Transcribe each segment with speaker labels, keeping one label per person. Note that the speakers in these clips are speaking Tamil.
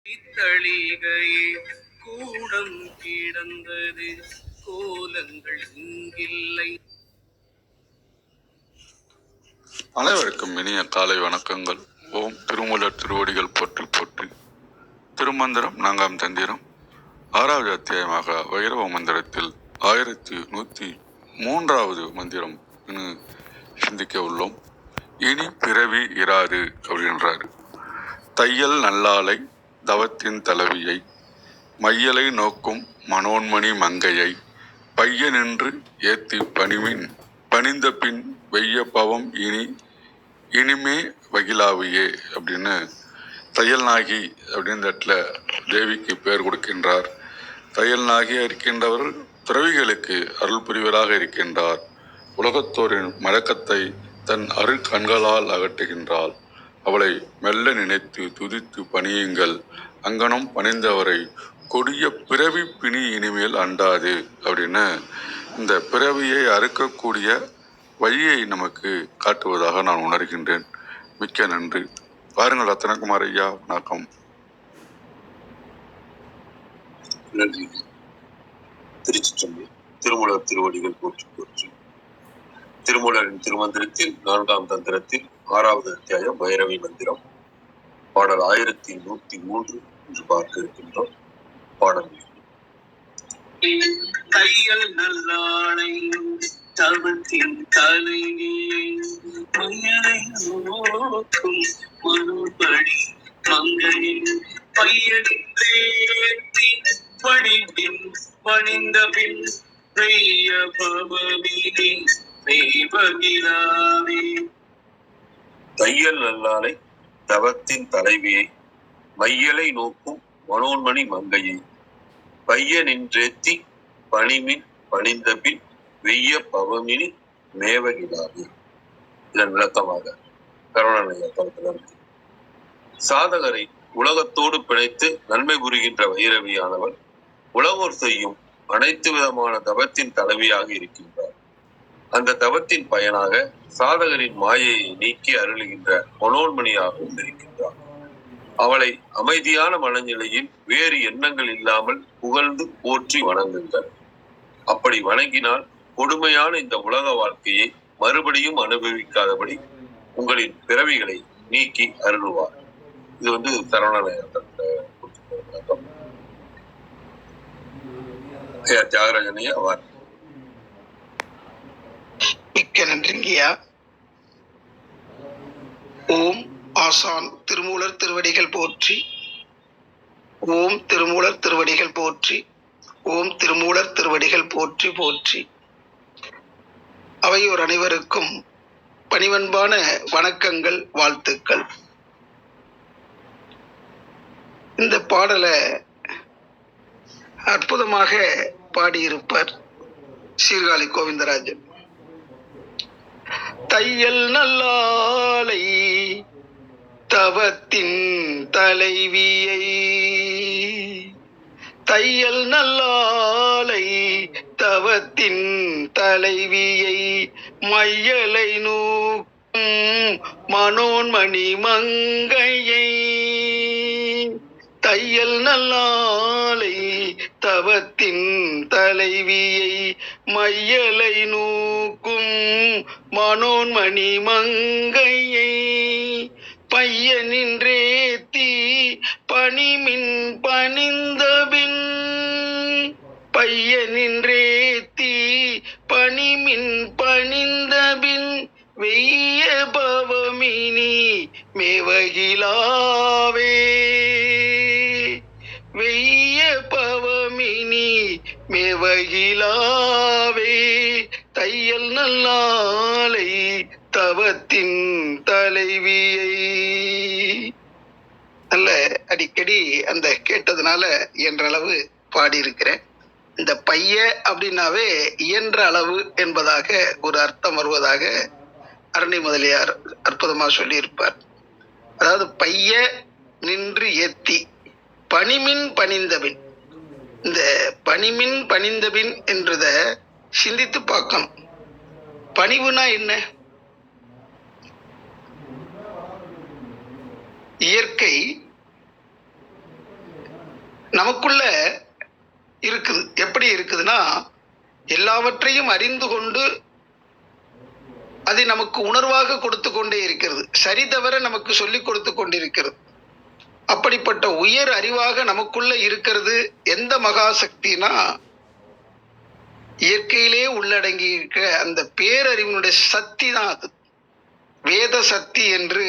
Speaker 1: தளிகையே கூடம் கிடந்தது கோலங்கள் இங்கில்லை.
Speaker 2: அனைவருக்கும் இனிய காலை வணக்கங்கள். ஓம் திருமூலர் திருவடிகள் போற்றி போற்றி. திருமந்திரம் 4ஆம் தந்திரம் 6வது அத்தியாயமாக வைரவ மந்திரத்தில் 1103வது மந்திரம் சிந்திக்க உள்ளோம். இனி பிறவி இராது அப்படின்றாரு. தையல் நல்லாலை தவத்தின் தலைவியை மையலை நோக்கும் மனோன்மணி மங்கையை பைய நின்று ஏத்தி பணிந்த பின் வெய்ய பவம் இனிமே வகிலாவியே அப்படின்னு தையல் நாகி அப்படின்ற இடத்துல தேவிக்கு பெயர் கொடுக்கின்றார். தையல் நாகியா இருக்கின்றவர் துறவிகளுக்கு அருள் புரிவராக இருக்கின்றார். உலகத்தோரின் மழக்கத்தை தன் அருள் கண்களால் அகற்றுகின்றாள். அவளை மெல்ல நினைத்து துதித்து பணியுங்கள். அங்கனம் பணிந்தவரை கொடிய பிறவி பிணி இனிமேல் அண்டாது அப்படின்னு இந்த பிறவியை அறுக்கக்கூடிய வழியை நமக்கு காட்டுவதாக நான் உணர்கின்றேன். மிக்க நன்றி. பாருங்கள் ரத்னகுமார் ஐயா, வணக்கம்.
Speaker 3: நன்றி. திருச்சிற்றம்பலம். திருமூலர் திருவடிகள் போற்றி போற்றி. திருமூலரின் திருமந்திரத்தில் 4ஆம் தந்திரத்தில் 6வது அத்தியாயம் வைரவி மந்திரம், பாடல் 1103 என்று பார்க்க இருக்கின்றோம். பாடல்
Speaker 1: தையல் நல்லாளை தவத்தின் தலைவியை மையலை நோக்கும் மறுபடி மங்கையை பையனின்றேத்தி பணிந்த பின் பெய்ய பவமினி மேவகிலாவே.
Speaker 3: தையல் நல்லாளை தவத்தின் தலைவியை மையலை நோக்கும் மனோன்மணி மங்கையை பைய நின்றேத்தி பணிந்த பின் வெய்ய பவமினி மேவகிலாவே. இதன் விளக்கமாக கருணாநிதி தளத்தில் சாதகரை உலகத்தோடு பிணைத்து நன்மை புரிகின்ற வைரவியானவள் உலகோர் செய்யும் அனைத்து விதமான தவத்தின் தலைவியாக இருக்கின்றார். அந்த தவத்தின் பயனாக சாதகரின் மாயையை நீக்கி அருளுகின்ற மனோன்மணியாகவும் இருக்கின்றார். அவளை அமைதியான மனநிலையில் வேறு எண்ணங்கள் இல்லாமல் புகழ்ந்து போற்றி வணங்குங்கள். அப்படி வணங்கினால் கொடுமையான இந்த உலக வாழ்க்கையை மறுபடியும் அனுபவிக்காதபடி உங்களின் பிறவிகளை நீக்கி அருளுவார். இது சரவண தியாகராஜனையா வார்.
Speaker 4: மிக்க நன்றிங்கய்யா. ஓம் ஆசான் திருமூலர் திருவடிகள் போற்றி. ஓம் திருமூலர் திருவடிகள் போற்றி. ஓம் திருமூலர் திருவடிகள் போற்றி போற்றி. அவையோர் அனைவருக்கும் பணிவன்பான வணக்கங்கள், வாழ்த்துக்கள். இந்த பாடலை அற்புதமாக பாடியிருப்பார் சீர்காழி கோவிந்தராஜன். தையல் நல்லாலை தவத்தின் தலைவியை தையல் நல்லாலை தவத்தின் தலைவியை மையலை நோக்கும் மனோன்மணி மங்கையை தையல் நல்லாலை தவத்தின் தலைவியை மையலை நோக்கும் மனோன்மணி மங்கையை பைய நின்றேத்தி பணிமின் பணிந்தபின் பைய நின்றேத்தி பணிமின் பணிந்தபின் வெய்ய பவமினி மேவகிலாவே வெய்ய பவமினி மேவகிலாவே. தையல் நல்லாலை தவத்தின் தலைவியை. நல்ல அடிக்கடி அந்த கேட்டதுனால இயன்ற அளவு பாடியிருக்கிறேன். இந்த பைய அப்படின்னாவே இயன்ற அளவு என்பதாக ஒரு அர்த்தம் வருவதாக அரணி முதலியார் அற்புதமா சொல்லியிருப்பார். அதாவது பைய நின்று ஏத்தி பணிமின் பணிந்தபின். இந்த பணிமின் பணிந்தபின் என்றத சிந்தித்து பார்க்கணும். பணிவுனா என்ன? இயற்கை நமக்குள்ள இருக்குது. எப்படி இருக்குதுன்னா, எல்லாவற்றையும் அறிந்து கொண்டு அதை நமக்கு உணர்வாக கொடுத்து கொண்டே இருக்கிறது. சரி தவிர நமக்கு சொல்லிக் கொடுத்து கொண்டிருக்கிறது. அப்படிப்பட்ட உயர் அறிவாக நமக்குள்ள இருக்கிறது எந்த மகாசக்தினா, இயற்கையிலே உள்ளடங்கி இருக்கிற அந்த பேரறிவினுடைய சக்தி தான் அது. வேத சக்தி என்று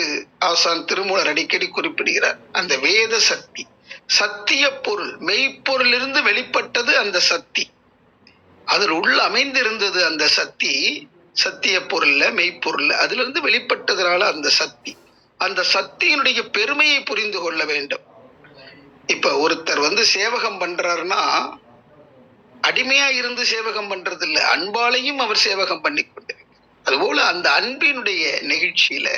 Speaker 4: ஆசான் திருமூலர் அடிக்கடி குறிப்பிடுகிறார். அந்த வேத சக்தி, சத்திய பொருள், மெய்ப்பொருளிலிருந்து வெளிப்பட்டது அந்த சக்தி. அதில் உள்ள அமைந்திருந்தது அந்த சக்தி. சத்திய பொருள்ல, மெய்ப்பொருள்ல, அதிலிருந்து வெளிப்பட்டதுனால அந்த சக்தி. அந்த சக்தியினுடைய பெருமையை புரிந்து கொள்ள வேண்டும். இப்ப ஒருத்தர் சேவகம் பண்றாருன்னா, அடிமையா இருந்து சேவகம் பண்றது இல்ல, அன்பாலையும் அவர் சேவகம் பண்ணி கொண்டிருக்கிறார். அதுபோல அந்த அன்பினுடைய நிகழ்ச்சியில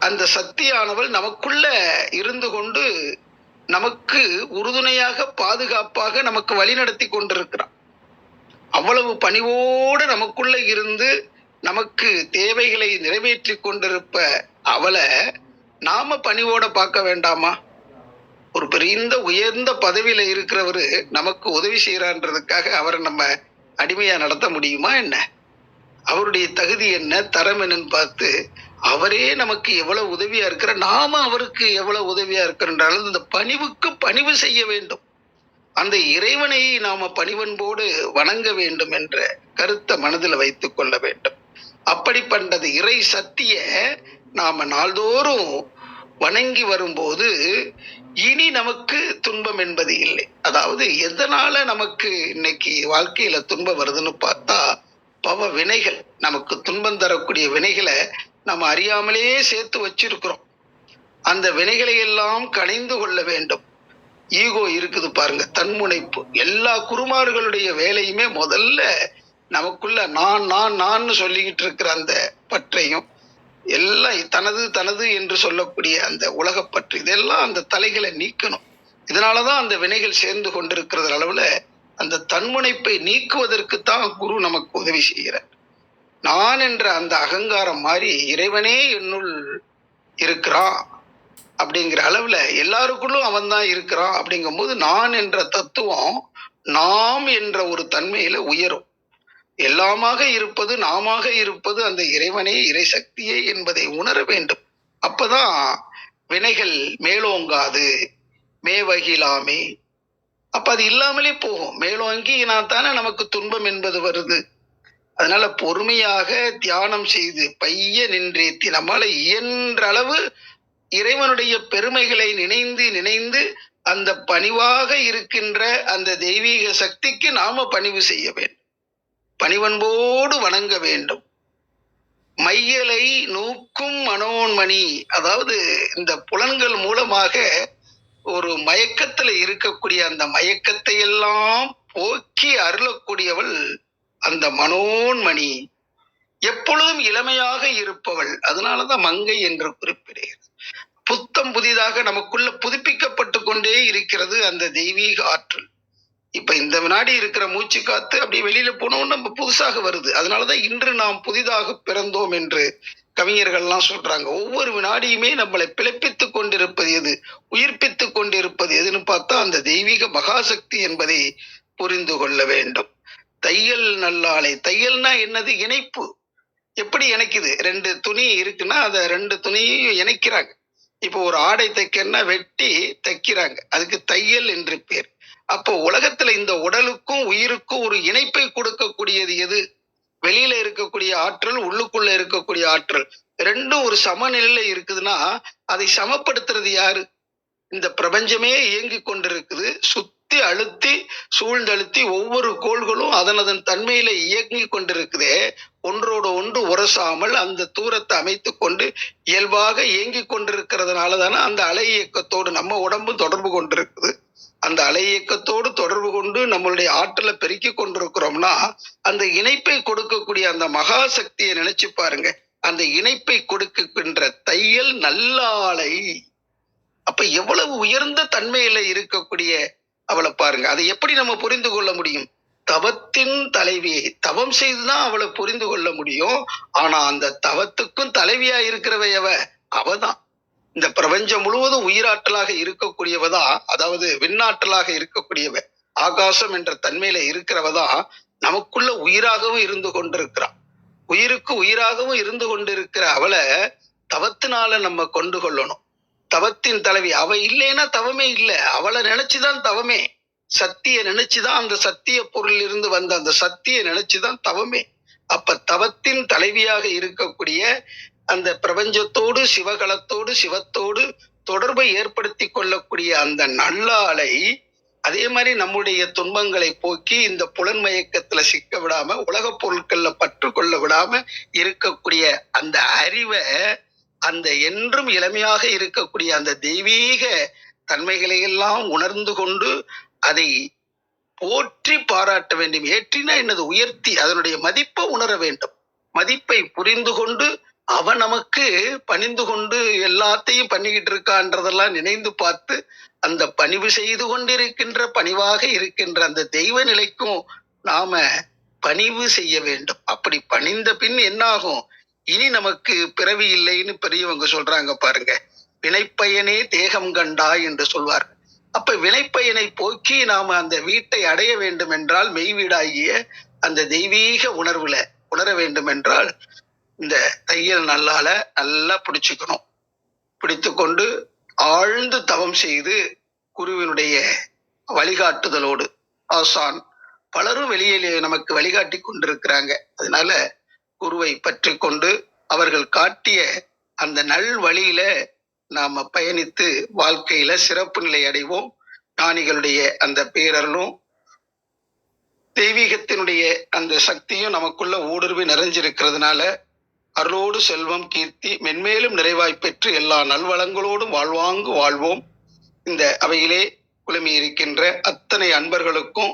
Speaker 4: அந்த சக்தியானவள் நமக்குள்ள இருந்து கொண்டு நமக்கு உறுதுணையாக, பாதுகாப்பாக நமக்கு வழிநடத்தி கொண்டிருக்கிறார். அவ்வளவு பணிவோடு நமக்குள்ள இருந்து நமக்கு தேவைகளை நிறைவேற்றி கொண்டிருப்ப அவளை நாம பணிவோட பார்க்க வேண்டாமா? ஒரு பெரிய உயர்ந்த பதவியில இருக்கிறவரு நமக்கு உதவி செய்யறான்றதுக்காக அவரை நம்ம அடிமையா நடத்த முடியுமா என்ன? அவருடைய தகுதி என்ன, தரம் என்னன்னு பார்த்து அவரே நமக்கு எவ்வளவு உதவியா இருக்கிற, நாம அவருக்கு எவ்வளவு உதவியா இருக்கிறாலும் இந்த பணிவுக்கு பணிவு செய்ய வேண்டும். அந்த இறைவனை நாம பணிவன்போடு வணங்க வேண்டும் என்ற கருத்தை மனதில் வைத்துக் கொள்ள வேண்டும். அப்படிப்பட்டது இறை சக்திய நாம நாள்தோறும் வணங்கி வரும்போது இனி நமக்கு துன்பம் என்பது இல்லை. அதாவது எதனால நமக்கு இன்னைக்கு வாழ்க்கையில துன்பம் வருதுன்னு பார்த்தா, பவ வினைகள், நமக்கு துன்பம் தரக்கூடிய வினைகளை நம்ம அறியாமலேயே சேர்த்து வச்சிருக்கிறோம். அந்த வினைகளை எல்லாம் களைந்து கொள்ள வேண்டும். ஈகோ இருக்குது பாருங்க, தன்முனைப்பு. எல்லா குருமார்களுடைய வேலையுமே முதல்ல நமக்குள்ள நான் நான் நான் சொல்லிக்கிட்டு இருக்கிற அந்த பற்றையும், எல்லாம் தனது தனது என்று சொல்லக்கூடிய அந்த உலகப்பற்று, இதெல்லாம் அந்த தலைகளை நீக்கணும். இதனாலதான் அந்த வினைகள் சேர்ந்து கொண்டிருக்கிறது அளவுல அந்த தன்முனைப்பை நீக்குவதற்குத்தான் குரு நமக்கு உதவி செய்கிறார். நான் என்ற அந்த அகங்காரம் மாறி இறைவனே என்னுள் இருக்கிறான் அப்படிங்கிற அளவுல எல்லாருக்குள்ளும் அவன் தான் இருக்கிறான். அப்படிங்கும் போது நான் என்ற தத்துவம் நாம் என்ற ஒரு தன்மையில உயரும். எல்லாமாக இருப்பது, நாமாக இருப்பது அந்த இறைவனே, இறை சக்தியே என்பதை உணர வேண்டும். அப்பதான் வினைகள் மேலோங்காது, மேவகிலாமே. அப்ப அது இல்லாமலே போகும். மேலோங்கினா தானே நமக்கு துன்பம் என்பது வருது. அதனால பொறுமையாக தியானம் செய்து பைய நின்றேத்தி நம்மால இயன்ற அளவு இறைவனுடைய பெருமைகளை நினைந்து நினைந்து அந்த பணிவாக இருக்கின்ற அந்த தெய்வீக சக்திக்கு நாம பணிவு செய்ய வேண்டும். பணிவன்போடு வணங்க வேண்டும். மையலை நூக்கும் மனோன்மணி, அதாவது இந்த புலன்கள் மூலமாக ஒரு மயக்கத்துல இருக்கக்கூடிய அந்த மயக்கத்தை எல்லாம் போக்கி அருளக்கூடியவள் அந்த மனோன்மணி, எப்பொழுதும் இளமையாக இருப்பவள். அதனாலதான் மங்கை என்று குறிப்பிடுகிறது. புத்தம் புதிதாக நமக்குள்ள புதுப்பிக்கப்பட்டு கொண்டே இருக்கிறது அந்த தெய்வீக ஆற்றல். இப்ப இந்த வினாடி இருக்கிற மூச்சு காத்து அப்படியே வெளியில போனோம், நம்ம புதுசாக வருது. அதனாலதான் இன்று நாம் புதிதாக பிறந்தோம் என்று கவிஞர்கள்லாம் சொல்றாங்க. ஒவ்வொரு வினாடியுமே நம்மளை பிழைப்பித்துக் கொண்டிருப்பது எது, உயிர்ப்பித்துக் கொண்டிருப்பது எதுன்னு பார்த்தா அந்த தெய்வீக மகாசக்தி என்பதை புரிந்து கொள்ள வேண்டும். தையல் நல்லாளை, தையல்னா என்னது? இணைப்பு. எப்படி இணைக்குது? 2 துணி இருக்குன்னா அதை 2 துணியையும் இணைக்கிறாங்க. இப்போ ஒரு ஆடை தைக்கன்னா வெட்டி தைக்கிறாங்க, அதுக்கு தையல் என்று பேர். அப்போ உலகத்துல இந்த உடலுக்கும் உயிருக்கும் ஒரு இணைப்பை கொடுக்கக்கூடியது எது? வெளியில இருக்கக்கூடிய ஆற்றல், உள்ளுக்குள்ள இருக்கக்கூடிய ஆற்றல், ரெண்டும் ஒரு சமநிலையில இருக்குதுன்னா அதை சமப்படுத்துறது யாரு? இந்த பிரபஞ்சமே இயங்கி கொண்டிருக்குது. சுத்தி அழுத்தி சூழ்ந்தழுத்தி ஒவ்வொரு கோள்களும் அதன் தன்மையில இயங்கி கொண்டிருக்குதே, ஒன்றோடு ஒன்று உரசாமல் அந்த தூரத்தை அமைத்து கொண்டு இயல்பாக இயங்கி கொண்டிருக்கிறதுனால தானே அந்த அலை இயக்கத்தோடு நம்ம உடம்பு தொடர்பு கொண்டிருக்குது. அந்த அலை இயக்கத்தோடு தொடர்பு கொண்டு நம்மளுடைய ஆற்றலை பெருக்கி கொண்டிருக்கிறோம்னா அந்த இணைப்பை கொடுக்கக்கூடிய அந்த மகா சக்தியை நினைச்சு பாருங்க. அந்த இணைப்பை கொடுக்கின்ற தையல் நல்லாளை. அப்ப எவ்வளவு உயர்ந்த தன்மையில இருக்கக்கூடிய அவளை பாருங்க. அதை எப்படி நம்ம புரிந்து கொள்ள முடியும்? தவத்தின் தலைவியை, தவம் செய்துதான் அவளை புரிந்து கொள்ள முடியும். ஆனா அந்த தவத்துக்கும் தலைவியா இருக்கிறவையவ அவதான். இந்த பிரபஞ்சம் முழுவதும் உயிராற்றலாக இருக்கக்கூடியவதான், அதாவது விண்ணாற்றலாக இருக்கக்கூடியவ, ஆகாசம் என்ற தன்மையில இருக்கிறவதான் நமக்குள்ள உயிராகவும் இருந்து கொண்டிருக்கிறான். உயிருக்கு உயிராகவும் இருந்து கொண்டிருக்கிற அவளை தவத்தினால நம்ம கொண்டு கொள்ளணும். தவத்தின் தலைவி அவ இல்லைன்னா தவமே இல்லை. அவளை நினைச்சுதான் தவமே. சத்திய நினைச்சுதான், அந்த சத்திய பொருள் இருந்து வந்த அந்த சத்திய நினைச்சுதான் தவமே. அப்ப தவத்தின் தலைவியாக இருக்கக்கூடிய அந்த பிரபஞ்சத்தோடு சிவகலத்தோடு சிவத்தோடு தொடர்பை ஏற்படுத்தி கொள்ளக்கூடிய அந்த நல்லாளை, அதே மாதிரி நம்முடைய துன்பங்களை போக்கி இந்த புலன் மயக்கத்துல சிக்க விடாம, உலக பொருட்கள்ல பற்று கொள்ள விடாம இருக்கக்கூடிய அந்த அறிவை, அந்த என்றும் இளமையாக இருக்கக்கூடிய அந்த தெய்வீக தன்மைகளை எல்லாம் உணர்ந்து கொண்டு அதை போற்றி பாராட்ட வேண்டும். ஏற்றினா என்னது? உயர்த்தி அதனுடைய மதிப்பை உணர வேண்டும். மதிப்பை புரிந்து கொண்டு அவன் நமக்கு பணிந்து கொண்டு எல்லாத்தையும் பண்ணிக்கிட்டு இருக்கான்றதெல்லாம் நினைந்து பார்த்து அந்த பணிவு செய்து கொண்டிருக்கின்ற, பணிவாக இருக்கின்ற அந்த தெய்வ நிலைக்கும் நாம பணிவு செய்ய வேண்டும். அப்படி பணிந்த பின் என்ன ஆகும்? இனி நமக்கு பிறவி இல்லைன்னு பெரியவங்க சொல்றாங்க பாருங்க. வினைப்பயனே தேகம் கண்டாய் என்று சொல்வார். அப்ப வினைப்பயனை போக்கி நாம அந்த வீட்டை அடைய வேண்டும் என்றால், மெய்வீடாகிய அந்த தெய்வீக உணர்வுல உணர வேண்டும் என்றால், இந்த தையல் நல்லால நல்லா பிடிச்சுக்கணும். பிடித்து கொண்டு ஆழ்ந்து தவம் செய்து குருவினுடைய வழிகாட்டுதலோடு, ஆசான் பலரும் வெளியிலே நமக்கு வழிகாட்டி கொண்டிருக்கிறாங்க. அதனால குருவை பற்றி கொண்டு அவர்கள் காட்டிய அந்த நல் வழியில நாம பயணித்து வாழ்க்கையில சிறப்பு நிலை அடைவோம். ஞானிகளுடைய அந்த பேரர்களும் தெய்வீகத்தினுடைய அந்த சக்தியும் நமக்குள்ள ஊடுருவி நிறைஞ்சிருக்கிறதுனால அருளோடு செல்வம் கீர்த்தி மென்மேலும் நிறைவாய் பெற்று எல்லா நல்வளங்களோடும் வாழ்வாங்கு வாழ்வோம். இந்த அவையிலே குழுமி இருக்கின்ற அத்தனை அன்பர்களுக்கும்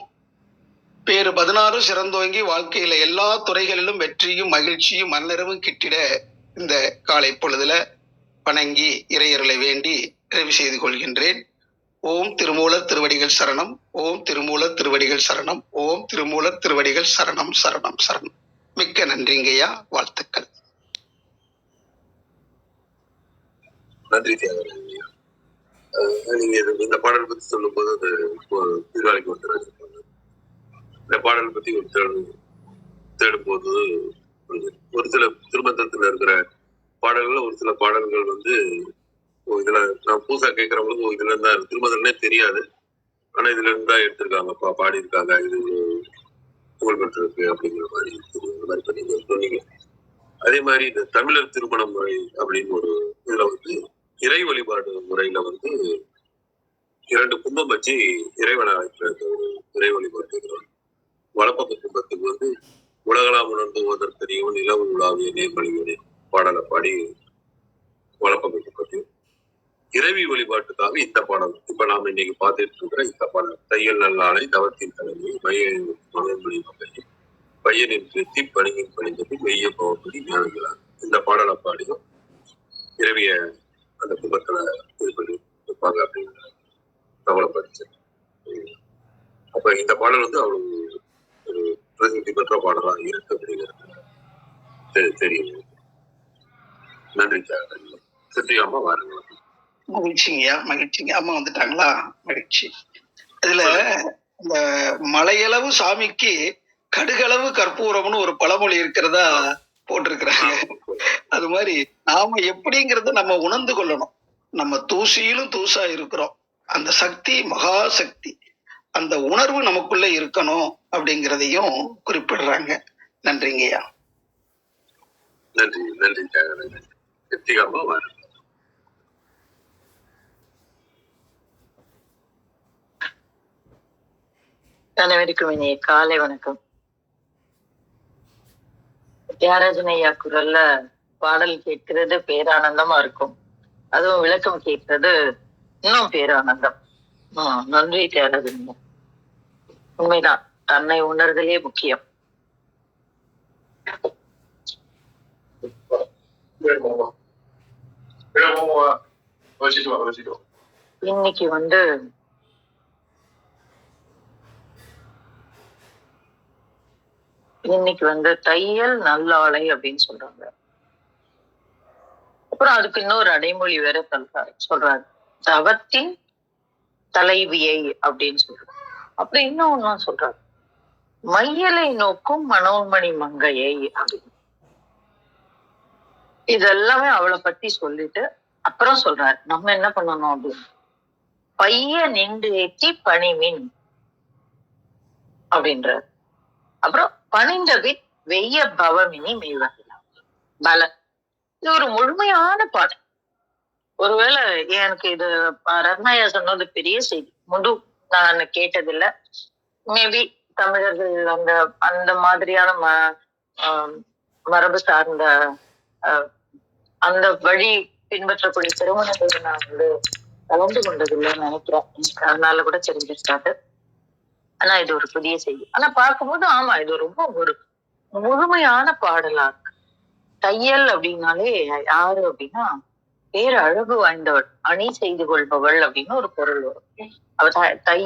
Speaker 4: பேரு 16 சிறந்தோங்கி வாழ்க்கையில எல்லா துறைகளிலும் வெற்றியும் மகிழ்ச்சியும் மனநிறைவும் கிட்டிட இந்த காலை பொழுதுல வணங்கி இறையருளை வேண்டி நிறைவு செய்து கொள்கின்றேன். ஓம் திருமூலர் திருவடிகள் சரணம். ஓம் திருமூலர் திருவடிகள் சரணம். ஓம் திருமூலர் திருவடிகள் சரணம் சரணம் சரணம். மிக்க நன்றிங்கய்யா. வாழ்த்துக்கள்.
Speaker 3: நன்றி தியாகராஜன். நீங்க இந்த பாடல் பத்தி சொல்லும் போது அது திருவாளிக்கு ஒருத்தர் இந்த பாடல் பத்தி ஒரு தேடும் போது ஒரு சில திருமந்தத்துல இருக்கிற பாடல்கள், ஒரு சில பாடல்கள் வந்து இதுல நான் புதுசா கேட்கறவங்களுக்கு இதுல இருந்தா திருமந்தனே தெரியாது, ஆனா இதுல இருந்தா எடுத்திருக்காங்க, பாடி இருக்காங்க, இது புகழ் பெற்றிருக்கு அப்படிங்கிற மாதிரி நீங்க சொன்னீங்க. அதே மாதிரி இந்த தமிழர் திருமண முறை அப்படின்னு ஒரு இதுல வந்து இறை வழிபாடு முறையில வந்து 2 கும்பம் வச்சு இறைவனை ஒரு இறை வழிபாடு. வலப்பக்க கும்பத்துக்கு வந்து உலகலாம் உணர்ந்து ஓதற்கரியும் நிலவு உலாவிய நேர்மொழிகளே பாடலை பாடி வலப்பக்க கும்பத்தையும், இறைவி வழிபாட்டுக்காக இந்த பாடல் இப்ப நாம இன்னைக்கு பார்த்துட்டு இருக்கிற இந்த பாடல் தையல் நல்லாளை தவத்தின் தலைமை மனமொழி மகளையும் பையனின் திருத்தி பணியின் பணிந்தது மெய்ய பவப்படி ஞானங்களார் இந்த பாடலை பாடியும் இறைவிய அந்த கும்பத்துல இது பண்ணி இருப்பாங்க அப்படின்னு தகவலை படிச்சேன். அப்ப இந்த பாடல் வந்து அவ்வளவு ஒரு பிரசித்தி பெற்ற பாடலா இருக்கு அப்படிங்கிறது தெரியும். நன்றி சத்ரி அம்மா வாருங்க.
Speaker 4: மகிழ்ச்சிங்கய்யா, மகிழ்ச்சிங்க. அம்மா வந்துட்டாங்களா? மகிழ்ச்சி. இதுல இந்த மலையளவு சாமிக்கு கடுகளவு கற்பூரம்னு ஒரு பழமொழி இருக்கிறதா போட்டிருக்கிறாங்க. அது மாதிரி நாம எப்படிங்கிறத நம்ம உணர்ந்து கொள்ளணும். நம்ம தூசியிலும் தூசா இருக்கிறோம். அந்த சக்தி மகா சக்தி, அந்த உணர்வு நமக்குள்ள இருக்கணும் அப்படிங்கிறதையும் குறிப்பிடுறாங்க. நன்றிங்கய்யா.
Speaker 3: நன்றி நன்றி சத்தியமா வாருங்க.
Speaker 5: அனைவருக்கும் இனிய காலை வணக்கம். தியாகராஜன் ஐயா குரல்ல பாடல் கேட்கிறது பேரானந்தமா இருக்கும். அதுவும் விளக்கம் கேட்கிறது இன்னும் பேரானந்தம். நன்றி தியாகராஜன் ஐயா. உண்மைதான், தன்னை உணர்தலே முக்கியம். இன்னைக்கு வந்து தையல் நல்லாளை அப்படின்னு சொல்றாங்க. அப்புறம் அதுக்கு இன்னொரு அடைமொழி வேற சொல்றாரு, தவத்தின் தலைவியை அப்படின்னு சொல்றாரு. அப்புறம் இன்னொன்னு சொல்றாரு, மையலை நோக்கும் மனோன்மணி மங்கையை அப்படின்னு. இதெல்லாமே அவளை பத்தி சொல்லிட்டு அப்புறம் சொல்றாரு நம்ம என்ன பண்ணணும் அப்படின்னு, பைய நின்று ஏற்றி பணிமின் அப்படின்றார். அப்புறம் பணிந்தபின் வெய்ய பவமினி மெய்வகிலாம் பல. இது ஒரு முழுமையான பாடல். ஒருவேளை எனக்கு இது ரத்னாயா சொன்னது பெரிய செய்தி, முழு நான் கேட்டதில்லை. மேபி தமிழர்கள் அந்த அந்த மாதிரியான மரபு சார்ந்த அந்த வழி பின்பற்றக்கூடிய திருமணங்களை நான் கலந்து கொண்டதில்லைன்னு நினைக்கிறேன். அதனால கூட தெரிஞ்சிருக்காது. ஆனா இது ஒரு புதிய செய்தி. ஆனா பார்க்கும்போது ஆமா, இது ரொம்ப ஒரு முழுமையான பாடலா இருக்கு. தையல் அப்படின்னாலே யாரு அப்படின்னா பேர் அழகு வாய்ந்தவள், அணி செய்து கொள்பவள் அப்படின்னு ஒரு பொருள் வரும். அவ தை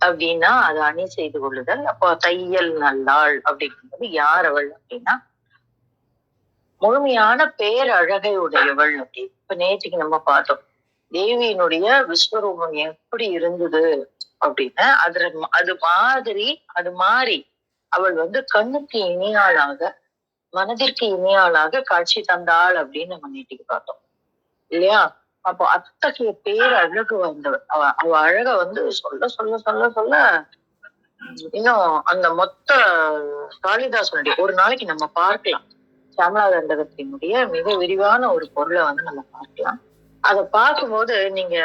Speaker 5: அப்படின்னா அது அணி செய்து கொள்ளுதல். அப்போ தையல் நல்லாள் அப்படிங்கும்போது யார் அவள் அப்படின்னா முழுமையான பேரழகை உடையவள் அப்படி. இப்ப நேற்றுக்கு நம்ம பார்த்தோம் தேவியினுடைய விஸ்வரூபம் எப்படி இருந்தது அப்படின்னு. அது மாறி அவள் கண்ணுக்கு இனியாளாக மனதிற்கு இனியாளாக காட்சி தந்தாள் அப்படின்னு நம்ம நேற்றுக்கு பார்த்தோம் இல்லையா? அப்போ அத்தகைய பேரழகு வாய்ந்தவள். அவ அழக சொல்ல சொல்ல சொல்ல சொல்ல இன்னும் அந்த மொத்த காளிதாசனுடைய ஒரு நாளைக்கு நம்ம பார்க்கலாம். சாமளாதண்டகத்தினுடைய மிக விரிவான ஒரு பொருளை நம்ம பார்க்கலாம். அதை பார்க்கும்போது நீங்க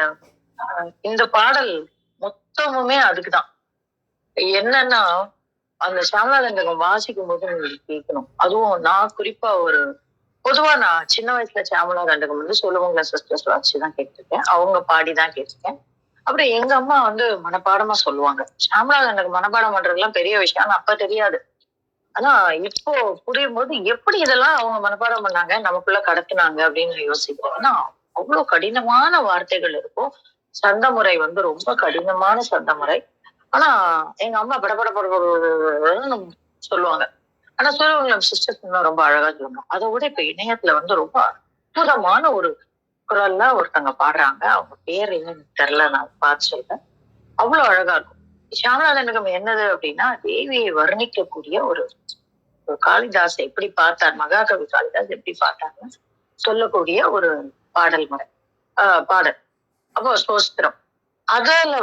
Speaker 5: இந்த பாடல் மொத்தமுமே அதுக்குதான். என்னன்னா அந்த சாமளாதண்டகம் வாசிக்கும் போது நீங்க கேட்கணும். அதுவும் நான் குறிப்பா பொதுவா நான் சின்ன வயசுல சாமளாதண்டகம் சொல்லுவாங்க சிஸ்டர்ஸ் வாசிச்சுதான் கேட்டிருக்கேன், அவங்க பாடிதான் கேட்டிருக்கேன். அப்புறம் எங்க அம்மா மனப்பாடமா சொல்லுவாங்க. சாமளாதண்டகம் மனப்பாடம் பண்றதுலாம் பெரிய விஷயம் அப்ப தெரியாது. ஆனா இப்போ புரியும் போது எப்படி இதெல்லாம் அவங்க மனப்பாடம் பண்ணாங்க, நமக்குள்ள கடத்தினாங்க அப்படின்னு யோசிக்கிறோம். ஆனா அவ்வளவு கடினமான வார்த்தைகள் இருக்கும். சந்த முறை ரொம்ப கடினமான சந்த முறை. ஆனா எங்க அம்மா படபட படபடன்னு சொல்லுவாங்க. ஆனா சொல்லுவாங்க சிஸ்டர்ஸ் இன்னும் ரொம்ப அழகா சொல்லுவாங்க. அதை விட இப்ப இணையத்துல ரொம்ப அற்புதமான ஒரு குரல்ல ஒருத்தங்க பாடுறாங்க. அவங்க பேர் என்னன்னு தெரியல, நான் பார்த்து சொல்றேன். அவ்வளவு அழகா இருக்கும். சாமளாதண்டகம் என்னது அப்படின்னா தேவியை வர்ணிக்கக்கூடிய ஒரு காளிதாஸ் எப்படி பார்த்தார், மகாகவி காளிதாஸ் எப்படி பார்த்தாருன்னு சொல்லக்கூடிய ஒரு பாடல் முறை பாடல். அப்போ ஸ்தோத்திரம் அதுல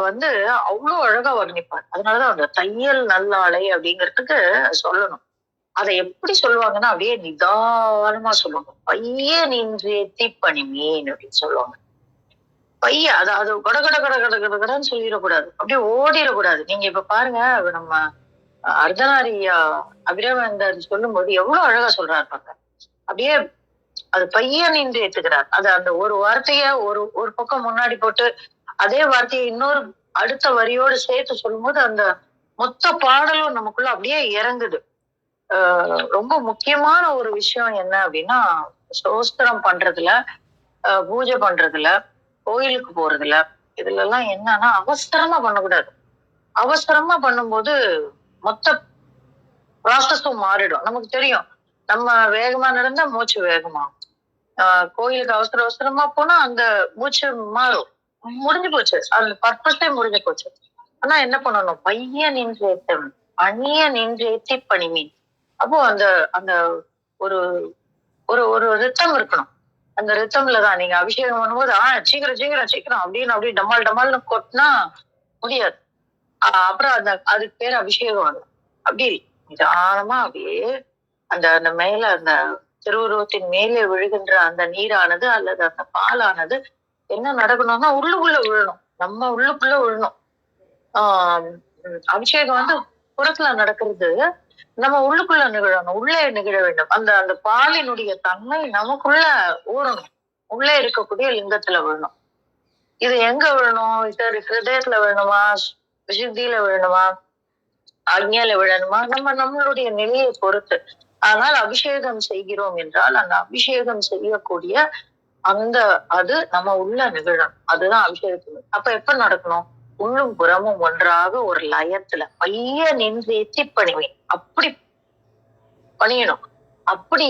Speaker 5: அவ்வளவு அழகா வர்ணிப்பார். அதனாலதான் அந்த தையல் நல்லாளை அப்படிங்கிறதுக்கு சொல்லணும். அதை எப்படி சொல்லுவாங்கன்னா அப்படியே நிதானமா சொல்லுவாங்க. பைய நின்று தீப்பணி மீன் அப்படின்னு சொல்லுவாங்க. பைய அது கட கட கட கட கட கடன்னு சொல்லிடக்கூடாது, அப்படியே ஓடிடக்கூடாது. நீங்க இப்ப பாருங்க, நம்ம அர்த்தநாரியா அபிராமந்தார் சொல்லும் போது எவ்வளவு அழகா சொல்றாரு பாருங்க. அப்படியே அது பைய நின்று ஏத்துக்கிறார். அது அந்த ஒரு வார்த்தைய ஒரு பக்கம் முன்னாடி போட்டு அதே வார்த்தையை இன்னொரு அடுத்த வரியோடு சேர்த்து சொல்லும் போது அந்த மொத்த பாடலும் நமக்குள்ள அப்படியே இறங்குது. ரொம்ப முக்கியமான ஒரு விஷயம் என்ன அப்படின்னா ஸ்தோத்திரம் பண்றதுல, பூஜை பண்றதுல, கோயிலுக்கு போறதுல, இதுல எல்லாம் என்னன்னா அவசரமா பண்ணக்கூடாது. அவசரமா பண்ணும்போது மொத்த ப்ராசஸும் மாறிடும். நமக்கு தெரியும், நம்ம வேகமா நடந்தா மூச்சு வேகமாகும். கோயிலுக்கு அவசர அவசரமா போனா அந்த மூச்சு மாறும். முடிஞ்சு போச்சு, அந்த பர்பஸே முடிஞ்சு போச்சு. ஆனா என்ன பண்ணணும், பைய நின்று ஏத்தம் அணிய நின்று ஏத்தி பணிமீன். அப்போ அந்த அந்த ஒரு ஒரு ஒரு ரித்தம் இருக்கணும். அந்த ரித்தம்லதான் நீங்க அபிஷேகம் பண்ணும்போது சீக்கிரம் சீக்கிரம் சீக்கிரம் அப்படின்னு அப்படியே டமால் டமால்னு கொட்டினா முடியாது. அப்புறம் அதுக்கு பேர் அபிஷேகம் வரும். அப்படி நிதானமா அப்படியே அந்த மேல அந்த திருவுருவத்தின் மேலே விழுகின்ற அந்த நீரானது அல்லது அந்த பாலானது என்ன நடக்கணும்னா உள்ளுக்குள்ள விழணும், நம்ம உள்ளுக்குள்ள விழணும். அபிஷேகம் புறத்துல நடக்கிறது, நம்ம உள்ளுக்குள்ள நிகழணும், உள்ளே நிகழ வேண்டும். அந்த பாலினுடைய தன்மை நமக்குள்ள ஊறணும், உள்ளே இருக்கக்கூடிய லிங்கத்துல விழணும். இது எங்க விழணும்? ஹிருதயத்துல விழணுமா, விசுத்தியில விழணுமா, ஆக்ஞையில விழணுமா? நம்மளுடைய நிலையை பொறுத்து. ஆனால் அபிஷேகம் செய்கிறோம் என்றால் அந்த அபிஷேகம் செய்யக்கூடிய அது நம்ம உள்ள நிகழணும். அதுதான் அபிஷேகத்துக்கு. அப்ப எப்ப நடக்கணும்? உள்ளும் புறமும் ஒன்றாக ஒரு லயத்துல பைய நின்று எத்தி பணிவேன், அப்படி பணியணும். அப்படி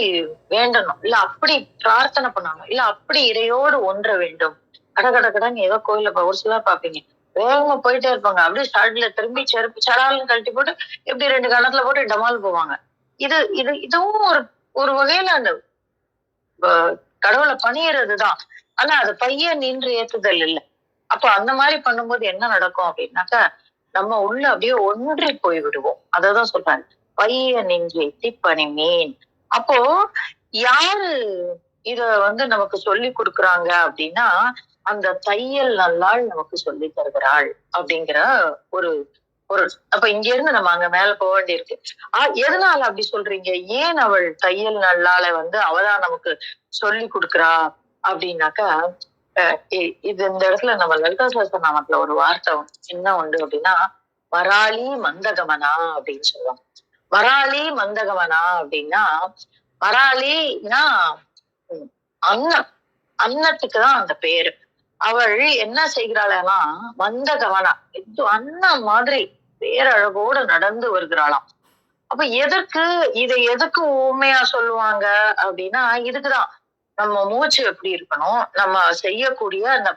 Speaker 5: வேண்டணும், இல்ல அப்படி பிரார்த்தனை பண்ணணும், இல்ல அப்படி இறையோடு ஒன்ற வேண்டும். கடகடன்னு ஏதோ கோயில ஒரு சிலர் பாப்பீங்க, வேகமா போயிட்டே இருப்பாங்க. அப்படியே ஸ்டார்ட்ல திரும்பி செருப்பு சடால்னு கழட்டி போட்டு எப்படி 2 கணத்துல போட்டு டமால் போவாங்க. இது இது இதுவும் ஒரு ஒரு வகையில அந்த கடவுளை பணியறதுதான். ஆனா அது பையன் நின்று ஏத்துதல் இல்லை. அப்போ அந்த மாதிரி பண்ணும்போது என்ன நடக்கும் அப்படின்னாக்கா, நம்ம உள்ள அப்படியே ஒன்றி போய் விடுவோம். அததான் சொல்றாங்க, பைய நின்று திப்பணி மீன். அப்போ யாரு இத நமக்கு சொல்லி கொடுக்குறாங்க அப்படின்னா, அந்த தையல் நல்லாள் நமக்கு சொல்லி தருகிறாள் அப்படிங்கிற ஒரு பொருள். அப்ப இங்க இருந்து நம்ம அங்க மேல போக வேண்டியிருக்கு. எதனால அப்படி சொல்றீங்க? ஏன் அவள் தையல் நல்லாள அவதான் நமக்கு சொல்லி கொடுக்குறா அப்படின்னாக்கா, இது இந்த இடத்துல நம்ம லலிதா சஹஸ்ரநாமத்துல ஒரு வார்த்தை என்ன உண்டு அப்படின்னா, வராளி மந்தகமனா அப்படின்னு சொல்லுவாங்க. வராளி மந்தகமனா அப்படின்னா, வராளினா அன்னம், அன்னத்துக்குதான் அந்த பேரு. அவள் என்ன செய்கிறாளா, மந்தகமனா அன்னம் மாதிரி பேரழகோட நடந்து வருகிறாளாம். அப்ப எதுக்கு உண்மையா சொல்லுவாங்க அப்படின்னா, இதுக்குதான் நம்ம மூச்சு எப்படி இருக்கணும், நம்ம செய்யக்கூடிய அந்த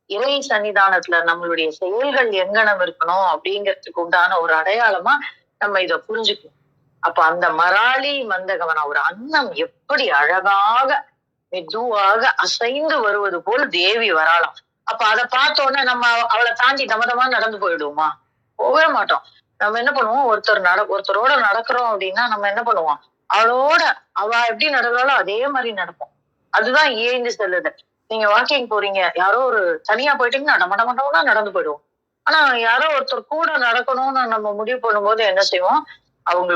Speaker 5: இறை சன்னிதானத்துல நம்மளுடைய செயல்கள் எங்கனம் இருக்கணும் அப்படிங்கிறதுக்கு உண்டான ஒரு அடையாளமா நம்ம இத புரிஞ்சுக்கணும். அப்ப அந்த மராளி மந்தகமனா ஒரு அன்னம் எப்படி அழகாக மெதுவாக அசைந்து வருவது போல் தேவி வராளாம். அப்ப அதை பார்த்தோன்னே நம்ம அவளை தாண்டி தமதமா நடந்து போயிடுவோமா? போகவே மாட்டோம். நம்ம என்ன பண்ணுவோம், ஒருத்தரோட நடக்கிறோம் அப்படின்னா நம்ம என்ன பண்ணுவோம், அவ எப்படி நடக்கிறாளோ அதே மாதிரி நடப்போம். அதுதான் ஏன்னு சொல்லுது. நீங்க வாக்கிங் போறீங்க, யாரோ ஒரு தனியா போயிட்டீங்கன்னா டமடமடமா நடந்து போயிடுவோம். ஆனா யாரோ ஒருத்தர் கூட நடக்கணும்னு நம்ம முடிவு பண்ணும்போது என்ன செய்வோம், அவங்க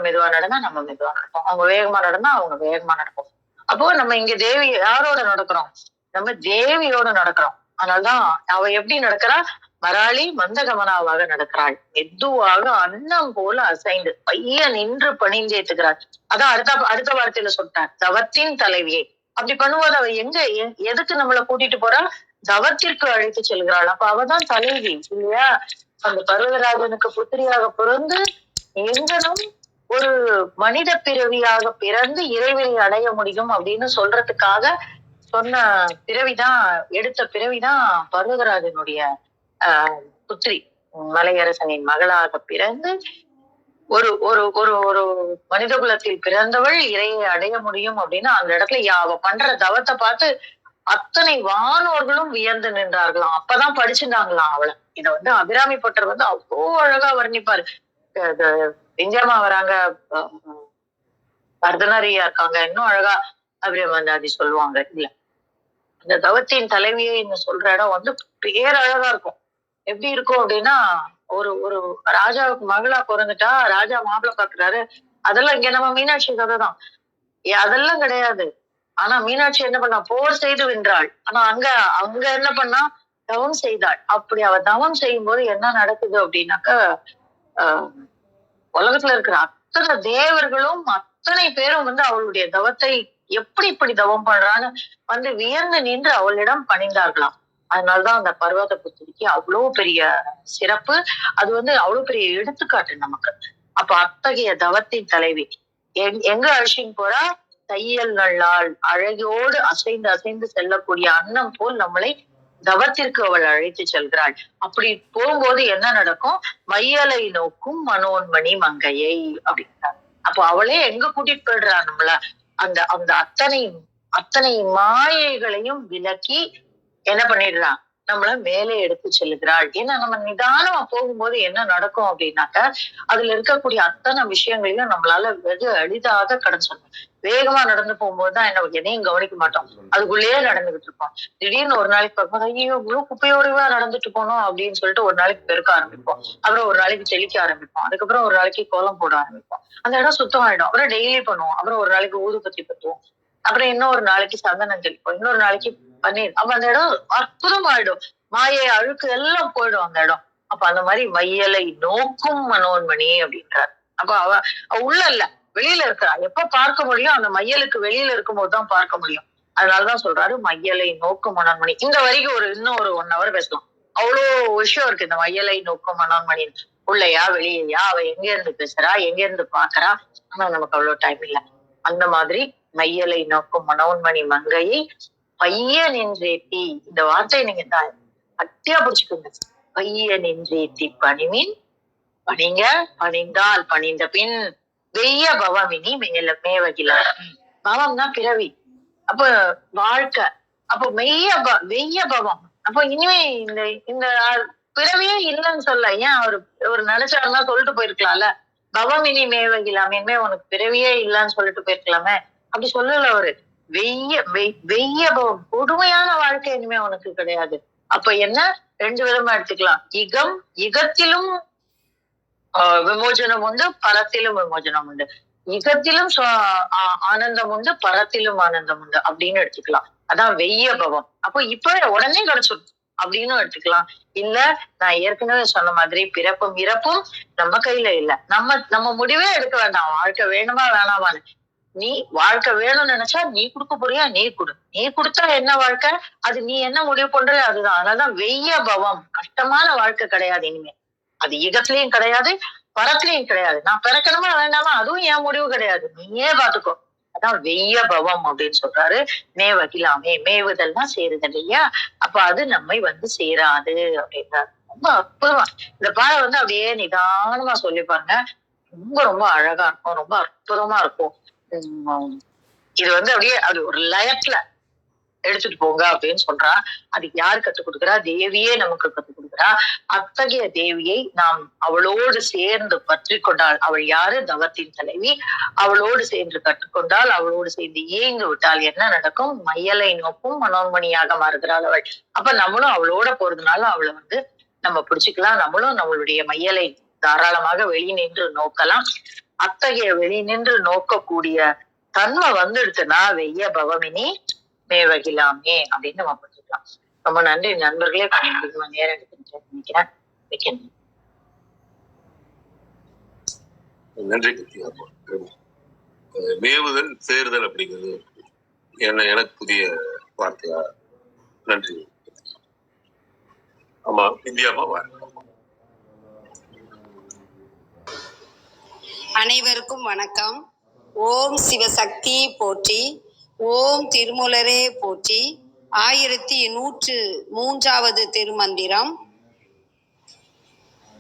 Speaker 5: மெதுவா நடந்தா நம்ம மெதுவா நடப்போம், அவங்க வேகமா நடந்தா அவங்க வேகமா நடப்போம். அப்போ நம்ம இங்க தேவி யாரோட நடக்கிறோம், நம்ம தேவியோட நடக்கிறோம். அதனால்தான் அவ எப்படி நடக்கிறா, மராளி மந்தகமனாவாக நடக்கிறாள். மெதுவாக அன்னம் போல அசைந்து பைய நின்று பணிந்தேத்துக்கிறாள். அதான் அடுத்த வார்த்தையில சொல்லிட்டார், தவத்தின் தலைவியை. அப்படி பண்ணும்போது அவ எதுக்கு நம்மளை கூட்டிட்டு போறா, தவத்திற்கு அழைத்து செல்கிறாள். அப்ப அவதான் தலைவி இல்லையா? அந்த பர்வதராஜனுக்கு புத்திரியாக பிறந்து எங்கனும் ஒரு மனித பிறவியாக பிறந்து இறைவனை அடைய முடியும் அப்படின்னு சொல்றதுக்காக சொன்ன பிறவிதான், எடுத்த பிறவிதான் பர்வதராஜனுடைய புத்திரி, மலையரசனின் மகளாக பிறந்து ஒரு ஒரு ஒரு ஒரு மனித குலத்தில் பிறந்தவள் இறையை அடைய முடியும் அப்படின்னு அந்த இடத்துல அவ பண்ற தவத்தை பார்த்து அத்தனை வானோர்களும் வியந்து நின்றார்களாம். அப்பதான் படிச்சுட்டாங்களாம் அவளை. இத அபிராமி பட்டர் அவ்வளோ அழகா வர்ணிப்பாரு. விஞ்ஞாமா வராங்க, அர்த்தநாரியா இருக்காங்க, இன்னும் அழகா அபிராமி சொல்லுவாங்க. இல்ல இந்த தவத்தின் தலைவியை சொல்ற இடம் பேரழகா இருக்கும். எப்படி இருக்கும் அப்படின்னா, ஒரு ஒரு ராஜாவுக்கு மகளா பிறந்துட்டா, ராஜா மாப்பிள்ளை பாக்குறாரு, அதெல்லாம் இங்க நம்ம மீனாட்சி கதை தான், அதெல்லாம் கிடையாது. ஆனா மீனாட்சி என்ன பண்ணா, போர் செய்து வென்றாள். ஆனா அங்க என்ன பண்ணா, தவம் செய்தாள். அப்படி அவ தவம் செய்யும் போது என்ன நடக்குது அப்படின்னாக்கா, உலகத்துல இருக்கிற அத்தனை தேவர்களும் அத்தனை பேரும் அவளுடைய தவத்தை எப்படி இப்படி தவம் பண்றான்னு வியந்து நின்று அவளிடம் பணிந்தார்களாம். அதனாலதான் அந்த பர்வத புத்திரிக்கு அவ்வளவு பெரிய சிறப்பு. அது அவ்வளவு பெரிய எடுத்துக்காட்டு நமக்கு. அப்ப அத்தகைய தவத்தின் தலைவி எங்க அழைச்சின்னு போறா, தையல் நல்லாள் அழகோடு அசைந்து அசைந்து செல்லக்கூடிய அன்னம் போல் நம்மளை தவத்திற்கு அவள் அழைத்து செல்கிறாள். அப்படி போகும்போது என்ன நடக்கும், மையலை நோக்கும் மனோன்மணி மங்கையை அப்படின்றார். அப்போ அவளே எங்க கூட்டிட்டு போயிடுறா நம்மள, அந்த அந்த அத்தனை மாயைகளையும் விலக்கி என்ன பண்ணிடுறான், நம்மள மேலே எடுத்து செல்கிறாள். ஏன்னா நம்ம நிதானமா போகும்போது என்ன நடக்கும் அப்படின்னாக்க, அதுல இருக்கக்கூடிய அத்தனை விஷயங்களையும் நம்மளால வெகு எளிதாக கடந்து சொல்லணும். வேகமா நடந்து போகும்போதுதான் எதையும் கவனிக்க மாட்டோம், அதுக்குள்ளேயே நடந்துகிட்டு இருப்போம். திடீர்னு ஒரு நாளைக்கு பார்ப்போம், ஐயோ இவ்வளவு குப்பையோடவா நடந்துட்டு போனோம் அப்படின்னு சொல்லிட்டு ஒரு நாளைக்கு பெருக்க ஆரம்பிப்போம், அப்புறம் ஒரு நாளைக்கு தெளிக்க ஆரம்பிப்போம், அதுக்கப்புறம் ஒரு நாளைக்கு கோலம் போட ஆரம்பிப்போம், அந்த இடம் சுத்தம் ஆயிடும், அப்புறம் டெய்லி பண்ணுவோம், அப்புறம் ஒரு நாளைக்கு ஊதுபத்தி பத்துவோம், அப்புறம் இன்னொரு நாளைக்கு சந்தனம் தெளிப்போம், இன்னொரு நாளைக்கு பன்னீர். அப்ப அந்த இடம் அற்புதம் ஆயிடும், மாயை அழுக்கு எல்லாம் போயிடும் அந்த இடம். அப்ப அந்த மாதிரி மையலை நோக்கும் மனோன்மணி அப்படின்றார். அப்ப அவ உள்ள இல்ல, வெளியில இருக்கிறா. எப்ப பார்க்க முடியும், அந்த மையலுக்கு வெளியில இருக்கும் போதுதான் பார்க்க முடியும். அதனாலதான் சொல்றாரு மையலை நோக்கும் மனோன்மணி. இந்த வரைக்கும் இன்னும் ஒரு 1 hour பேசலாம். அவ்வளோ விஷயம் இருக்கு இந்த மையலை நோக்கும் மனோன்மணி. உள்ளையா வெளியா, அவ எங்க இருந்து பேசுறா, எங்க இருந்து பாக்குறா, ஆனா நமக்கு அவ்வளவு டைம் இல்லை. அந்த மாதிரி மையலை நோக்கும் மனோன்மணி மங்கையை பைய நின்றேத்தி, இந்த வார்த்தையை நீங்க தான் அட்டியா பிடிச்சுக்கோங்க. பைய நின்றேத்தி பணிமின், பணிங்க, பணிந்தால், பணிந்த பின் வெய்ய பவமினி மேவகிலார். பவம்னா பிறவி, அப்ப வாழ்க்கை, அப்ப வெய்ய பவம். அப்ப இனிமே இந்த இந்த பிறவியே இல்லைன்னு சொல்ல, ஏன் ஒரு நினைச்சாருன்னா சொல்லிட்டு போயிருக்கலாம்ல, பவம் இனி மேவகிலாம், இனிமே உனக்கு பிறவியே இல்லைன்னு சொல்லிட்டு போயிருக்கலாமே. அப்படி சொல்லல அவரு. வெய்ய பவம், கொடுமையான வாழ்க்கை இனிமே உனக்கு கிடையாது. அப்ப என்ன, ரெண்டு விதமா எடுத்துக்கலாம். யுகத்திலும் விமோசனம் உண்டு, பரத்திலும் விமோசனம் உண்டு. யுகத்திலும் ஆனந்தம் உண்டு, பரத்திலும் ஆனந்தம் உண்டு அப்படின்னு எடுத்துக்கலாம். அதான் வெய்ய பவம். அப்போ இப்ப உடனே கிடைச்சிடும் அப்படின்னு எடுத்துக்கலாம். இல்ல, நான் ஏற்கனவே சொன்ன மாதிரி பிறப்பும் இறப்பும் நம்ம கையில இல்ல. நம்ம முடிவே எடுக்க வேண்டாம், வாழ்க்கை வேணுமா வேணாமான்னு. நீ வாழ்க்கை வேணும்னு நினைச்சா நீ கொடுக்க போறியா, நீ கொடு. நீ கொடுத்தா என்ன வாழ்க்கை, அது நீ என்ன முடிவு பண்ற அதுதான். அதனாலதான் வெய்ய பவம், கஷ்டமான வாழ்க்கை கிடையாது இனிமே. அது யுகத்திலயும் கிடையாது, பரத்திலையும் கிடையாது. நான் பிறக்கணுமா வேண்டாமா அதுவும் என் முடிவு கிடையாது, நீயே பாத்துக்கோ. அதான் வெய்ய பவம் அப்படின்னு சொல்றாரு. மேவகிலாமே, மேவுதல்னா சேருதல் இல்லையா, அப்ப அது நம்மை சேராது அப்படின்றாரு. ரொம்ப அற்புதமா இந்த பாடம் அப்படியே நிதானமா சொல்லிப்பாருங்க. ரொம்ப ரொம்ப அழகா இருக்கும், ரொம்ப அற்புதமா இருக்கும். இது அப்படியே அது ஒரு லயத்துல எடுத்துட்டு போங்க அப்படின்னு சொல்றா. அதுக்கு யாரு கத்துக் கொடுக்குறா, தேவியே நமக்கு கத்துக் கொடுக்குறா. அத்தகைய தேவியை நாம் அவளோடு சேர்ந்து பற்றி கொண்டால், அவள் யாரு, தவத்தின் தலைவி. அவளோடு சேர்ந்து கற்றுக்கொண்டால், அவளோடு சேர்ந்து இயங்கு விட்டால் என்ன நடக்கும், மையலை நோக்கும் மனோன்மணியாக மாறுகிறாள் அவள். அப்ப நம்மளும் அவளோட போறதுனால அவளை நம்ம பிடிச்சுக்கலாம். நம்மளும் நம்மளுடைய மையலை தாராளமாக வெளி நின்று நோக்கலாம். அத்தகைய வெளி நின்று நோக்கக்கூடிய தன்மை வந்துடுச்சுன்னா வெய்ய பவமினி மேவகிலாமே அப்படின்னு நம்ம புரிஞ்சுக்கலாம். ரொம்ப நன்றி நண்பர்களே. நேரம் எடுத்து நினைக்கிறேன்.
Speaker 3: நன்றி. மேவுதல் சேருதல் அப்படிங்கிறது எனக்கு புதிய வார்த்தையா? நன்றி. ஆமா, இந்தியாமா.
Speaker 6: அனைவருக்கும் வணக்கம். ஓம் சிவசக்தி போற்றி, ஓம் திருமூலரே போற்றி. 1103வது திருமந்திரம்.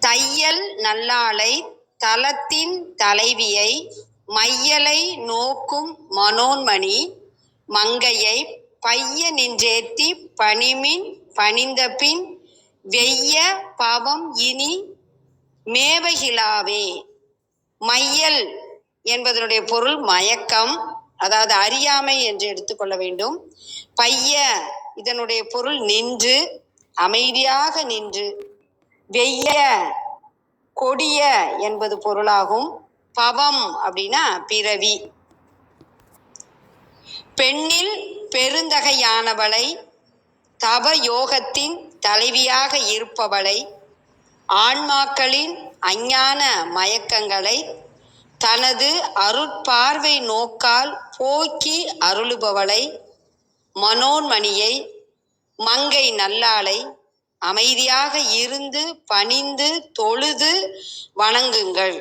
Speaker 6: தையல் நல்லாளை தலத்தின் தலைவியை மையலை நோக்கும் மனோன்மணி மங்கையை பைய நின்றேத்தி பணிமின் பணிந்த பின் வெய்ய பவம் இனி மேவகிலாவே. மையல் என்பதனுடைய பொருள் மயக்கம், அதாவது அறியாமை என்று எடுத்துக்கொள்ள வேண்டும். பைய இதனுடைய பொருள் நின்று, அமைதியாக நின்று. வெய்ய கொடிய என்பது பொருளாகும். பவம் அப்படின்னா பிறவி. பெண்ணில் பெருந்தகையானவளை, தவ யோகத்தின் தலைவியாக இருப்பவளை, ஆன்மாக்களின் அஞ்ஞான மயக்கங்களை தனது அருட்பார்வை நோக்கால் போக்கி அருளுபவளை, மனோன்மணியை, மங்கை நல்லாளை அமைதியாக இருந்து பணிந்து தொழுது வணங்குங்கள்.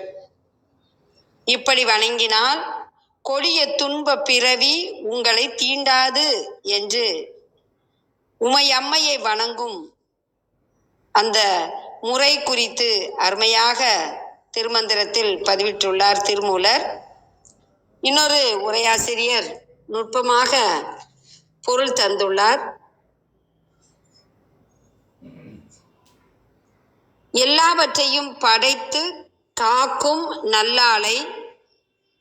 Speaker 6: இப்படி வணங்கினால் கொடிய துன்ப பிறவி உங்களை தீண்டாது என்று உமையம்மையை வணங்கும் அந்த முறை குறித்து அருமையாக திருமந்திரத்தில் பதிவிட்டுள்ளார் திருமூலர். இன்னொரு உரையாசிரியர் நுட்பமாக பொருள் தந்துள்ளார். எல்லாவற்றையும் படைத்து காக்கும் நல்லாளை,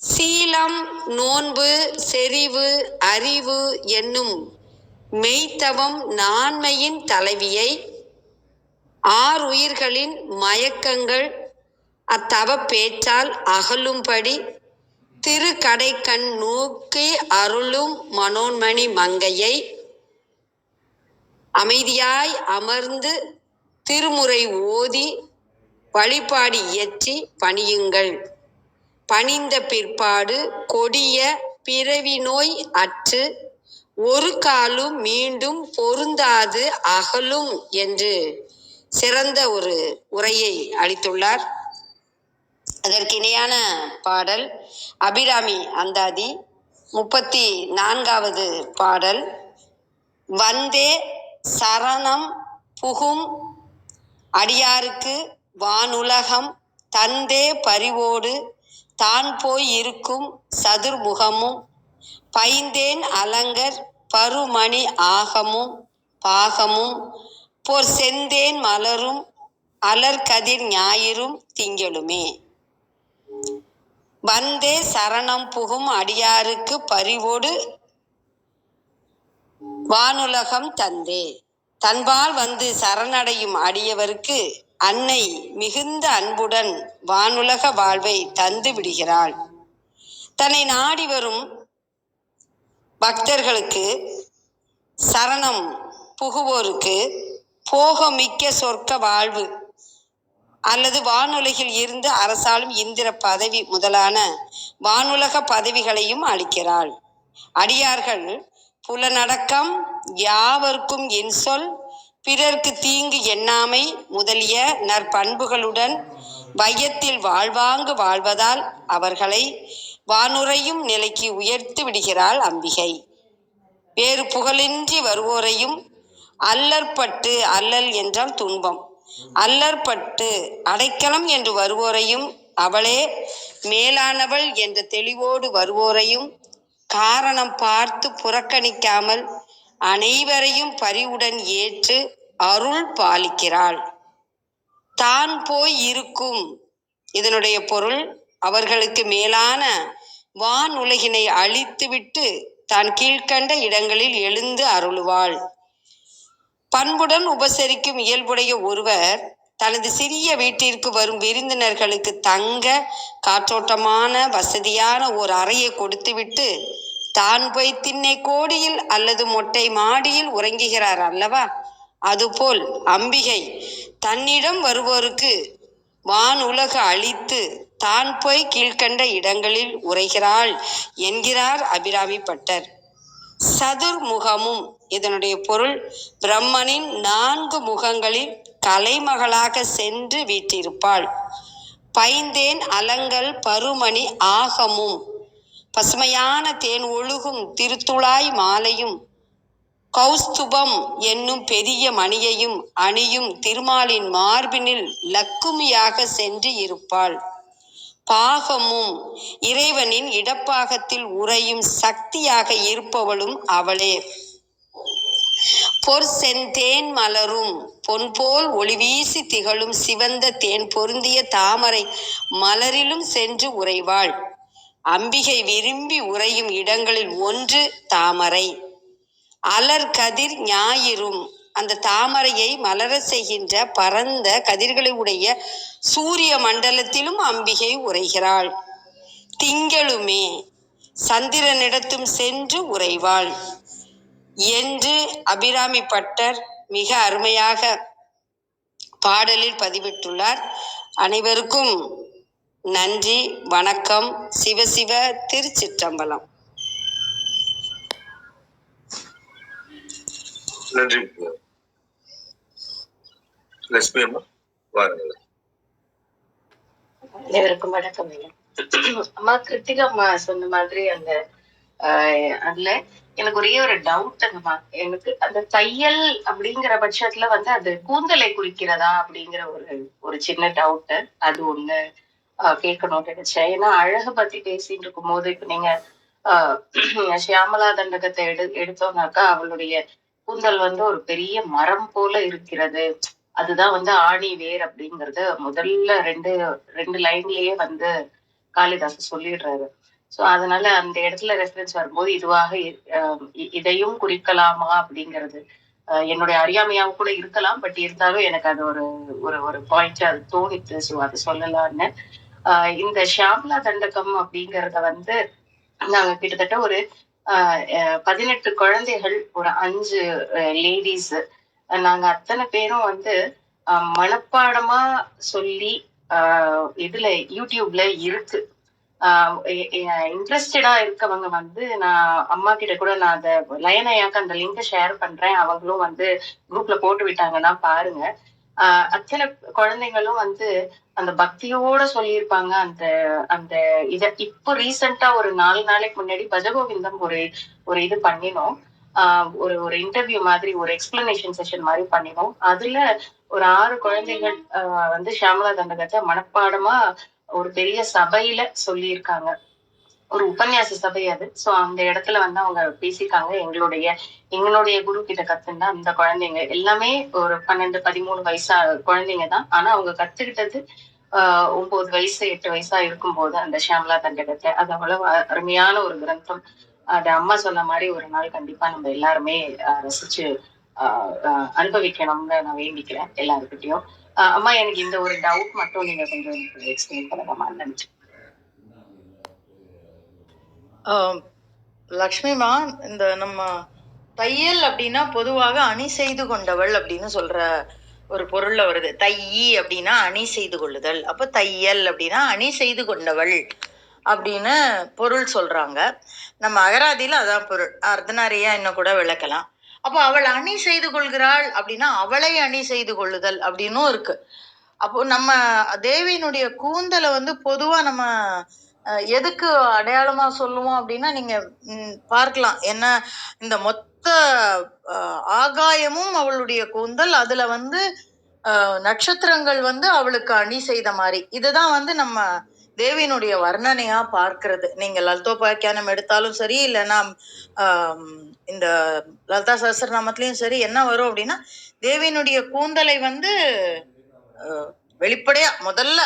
Speaker 6: சீலம், நோன்பு, செறிவு, அறிவு என்னும் மெய்த்தவம் நான்மையின் தலைவியை, ஆறுயிர்களின் மயக்கங்கள் அத்தவ பேச்சால் அகலும்படி திருக்கடைக்கண் நோக்கி அருளும் மனோன்மணி மங்கையை, அமைதியாய் அமர்ந்து திருமுறை ஓதி வழிபாடு இயற்றி பணியுங்கள். பணிந்த பிற்பாடு கொடிய பிறவி நோய் அற்று ஒரு காலும் மீண்டும் பொருந்தாது அகலும் என்று சிறந்த ஒரு உரையை அளித்துள்ளார். அதற்கு இணையான பாடல் அபிராமி அந்தாதி 34வது பாடல். வந்தே சரணம் புகும் அடியாருக்கு வானுலகம் தந்தே பரிவோடு தான் போய் இருக்கும் சதுர்முகமும் பைந்தேன் அலங்கர் பருமணி ஆகமும் பாகமும் போர் செந்தேன் மலரும் அலர்கதிர் ஞாயிறும் திங்களுமே. வந்தே சரணம் புகும் அடியாருக்கு பரிவோடு வானுலகம் தந்தே. தன்பால் வந்து சரணடையும் அடியவருக்கு அன்னை மிகுந்த அன்புடன் வானுலக வாழ்வை தந்து விடுகிறாள். தன்னை நாடி வரும் பக்தர்களுக்கு, சரணம் புகுவோருக்கு போகமிக்க சொர்க்க வாழ்வு அல்லது வானுலகில் இருந்து அரசாளும் இந்திர பதவி முதலான வானுலக பதவிகளையும் அளிக்கிறாள். அடியார்கள் புலனடக்கம் யாவர்க்கும் இன்சொல் பிறர்க்கு தீங்கு எண்ணாமை முதலிய நற்பண்புகளுடன் வையத்தில் வாழ்வாங்கு வாழ்வதால் அவர்களை வானுரையும் நிலைக்கு உயர்த்தி விடுகிறாள் அம்பிகை. வேறு புகழின்றி வருவோரையும் அல்லற்பட்டு, அல்லல் என்றால் துன்பம், அல்லற்பட்டு அடைக்கலம் என்று வருவோரையும் அவளே மேலானவள் என்ற தெளிவோடு வருவோரையும் காரணம் பார்த்து புறக்கணிக்காமல் அனைவரையும் பரிவுடன் ஏற்று அருள் பாலிக்கிறாள். தான் போய் இருக்கும், இதனுடைய பொருள் அவர்களுக்கு மேலான வான் உலகினை அழித்துவிட்டு தான் கீழ்கண்ட இடங்களில் எழுந்து அருளுவாள். பண்புடன் உபசரிக்கும் இயல்புடைய ஒருவர் தனது சிறிய வீட்டிற்கு வரும் விருந்தினர்களுக்கு தங்க காற்றோட்டமான வசதியான ஒரு அறையை கொடுத்துவிட்டு தான் போய் திண்ணை கோடியில் அல்லது மொட்டை மாடியில் உறங்குகிறார் அல்லவா? அதுபோல் அம்பிகை தன்னிடம் வருவோருக்கு வான் உலக அழித்து தான் போய் கீழ்கண்ட இடங்களில் உரைகிறாள் என்கிறார் அபிராமி பட்டர். சதுர்முகமும், இதனுடைய பொருள் பிரம்மனின் 4 முகங்களில் கலைமகளாக சென்று வீற்றிருப்பாள். பைந்தேன் அலங்கல் பருமணி ஆகமும், பசுமையான தேன் ஒழுகும் திருத்துழாய் மாலையும் கௌஸ்துபம் என்னும் பெரிய மணியையும் அணியும் திருமாலின் மார்பினில் லக்குமியாக சென்று இருப்பாள். பாகமும், இறைவனின் இடப்பாகத்தில் உறையும் சக்தியாக இருப்பவளும் அவளே. பொற் செந்தேன் மலரும், பொன்போல் ஒளிவீசி திகழும் சிவந்த தேன் பொருந்திய தாமரை மலரிலும் சென்று உறைவாள். அம்பிகை விரும்பி உறையும் இடங்களில் ஒன்று தாமரை. அலர்கதிர் ஞாயிறும், அந்த தாமரையை மலர செய்கின்ற பரந்த கதிர்களை உடைய சூரிய மண்டலத்திலும் அம்பிகை உரைகிறாள். திங்களுமே, சந்திரனிடத்தும் சென்று உறைவாள் என்று அபிராமி பட்டர் மிக அருமையாக பாடலில் பதிவிட்டுள்ளார். அனைவருக்கும் நன்றி, வணக்கம். சிவசிவ திருச்சிற்றம்பலம்.
Speaker 3: நன்றி லட்சுமி அம்மா, வாருங்கள்.
Speaker 5: அனைவருக்கும் வணக்கம். அம்மா கிருத்திகா அம்மா சொன்ன மாதிரி அந்த அதுல எனக்கு ஒரே ஒரு டவுட்டுங்கம்மா. எனக்கு அந்த தையல் அப்படிங்கிற பட்சத்துல வந்து அது கூந்தலை குறிக்கிறதா அப்படிங்கிற ஒரு சின்ன டவுட். அது ஒண்ணு கேட்கணும்னு நினைச்சேன். ஏன்னா அழகு பத்தி பேசிட்டு இருக்கும் போது இப்ப நீங்க சியாமலா தண்டகத்தை எடுத்தோம்னாக்கா அவளுடைய கூந்தல் வந்து ஒரு பெரிய மரம் போல இருக்கிறது. அதுதான் வந்து ஆணி வேர் அப்படிங்கறது முதல்ல ரெண்டு லைன்லயே வந்து காளிதாசன் சொல்லிடுறாரு. சோ அதனால அந்த இடத்துல ரெஃபரன்ஸ் வரும்போது இதுவாக இதையும் குறிக்கலாமா அப்படிங்கிறது என்னுடைய அறியாமையாவும் கூட இருக்கலாம். பட் இருந்தாலும் எனக்கு அது ஒரு பாயிண்ட் அது தோணித்து. ஸோ அது சொல்லலான்னு. இந்த ஷியாமலா தண்டகம் அப்படிங்கறத வந்து நாங்க கிட்டத்தட்ட ஒரு 18 குழந்தைகள், ஒரு 5 லேடிஸ், நாங்க அத்தனை பேரும் வந்து மனப்பாடமா சொல்லி இதுல யூடியூப்ல இருக்கு. இன்ட்ரெஸ்டடா இருக்கவங்க வந்து நான் அம்மா கிட்ட கூட நான் அந்த லயனையாக்கு அந்த லிங்கை ஷேர் பண்றேன். அவங்களும் வந்து குரூப்ல போட்டு விட்டாங்கன்னா பாருங்க.
Speaker 7: அத்தனை குழந்தைங்களும் வந்து அந்த பக்தியோட சொல்லியிருப்பாங்க. அந்த அந்த இத இப்போ ரீசெண்டா ஒரு 4 நாளைக்கு முன்னாடி பஜகோவிந்தம் ஒரு இது பண்ணினோம். ஒரு ஒரு இன்டர்வியூ மாதிரி ஒரு எக்ஸ்பிளனேஷன் செஷன் மாதிரி பண்ணினோம். அதுல ஒரு 6 குழந்தைகள் வந்து ஷியாமளா தண்டகத்தை மனப்பாடமா ஒரு பெரிய சபையில சொல்லியிருக்காங்க. ஒரு உபன்யாச சபை அது. சோ அந்த இடத்துல வந்து அவங்க பேசியிருக்காங்க. எங்களுடைய குரு கிட்ட கத்துன்னா அந்த குழந்தைங்க எல்லாமே ஒரு 12, 13 வயசா குழந்தைங்க தான். ஆனா அவங்க கத்துக்கிட்டது 9 வயசு 8 வயசா இருக்கும்போது அந்த ஷியாமளா தண்டகத்தை. அது அவ்வளவு அருமையான ஒரு கிரந்தம். அது அம்மா சொன்ன மாதிரி ஒரு நாள் கண்டிப்பா நம்ம எல்லாருமே ரசிச்சு அனுபவிக்கணும்னு நான் வேண்டிக்கிறேன் எல்லாருக்கிட்டையும். அம்மா எனக்கு இந்த ஒரு டவுட் மட்டும் நீங்க கொஞ்சம் எக்ஸ்பிளைன் பண்ணலாமான்னு நினைச்சேன்.
Speaker 8: லக்ஷ்மிமா, இந்த நம்ம தையல் அப்படின்னா பொதுவாக அணி செய்து கொண்டவள் அப்படின்னு சொல்ற ஒரு பொருள்ல வருது. தையி அப்படின்னா அணி செய்து கொள்ளுதல். அப்ப தையல் அப்படின்னா அணி செய்து கொண்டவள் அப்படின்னு பொருள் சொல்றாங்க. நம்ம அகராதியில அதான் பொருள். அர்த்தநாரியா இன்னும் கூட விளக்கலாம். அப்போ அவள் அணி செய்து கொள்கிறாள் அப்படின்னா அவளை அணி செய்து கொள்ளுதல் அப்படின்னும் இருக்கு. அப்போ நம்ம தேவியினுடைய கூந்தலை வந்து பொதுவா நம்ம எதுக்கு அடையாளமா சொல்லுவோம் அப்படின்னா நீங்க பார்க்கலாம். என்ன, இந்த மொத்த ஆகாயமும் அவளுடைய கூந்தல், அதுல வந்து நட்சத்திரங்கள் வந்து அவளுக்கு அணி செய்த மாதிரி. இதுதான் வந்து நம்ம தேவியினுடைய வர்ணனையா பார்க்கிறது. நீங்க லலிதோபாக்கியானம் எடுத்தாலும் சரி, இல்லைன்னா இந்த லலிதா சஹஸ்ரநாமத்திலயும் சரி, என்ன வரும் அப்படின்னா தேவியினுடைய கூந்தலை வந்து வெளிப்படையா முதல்ல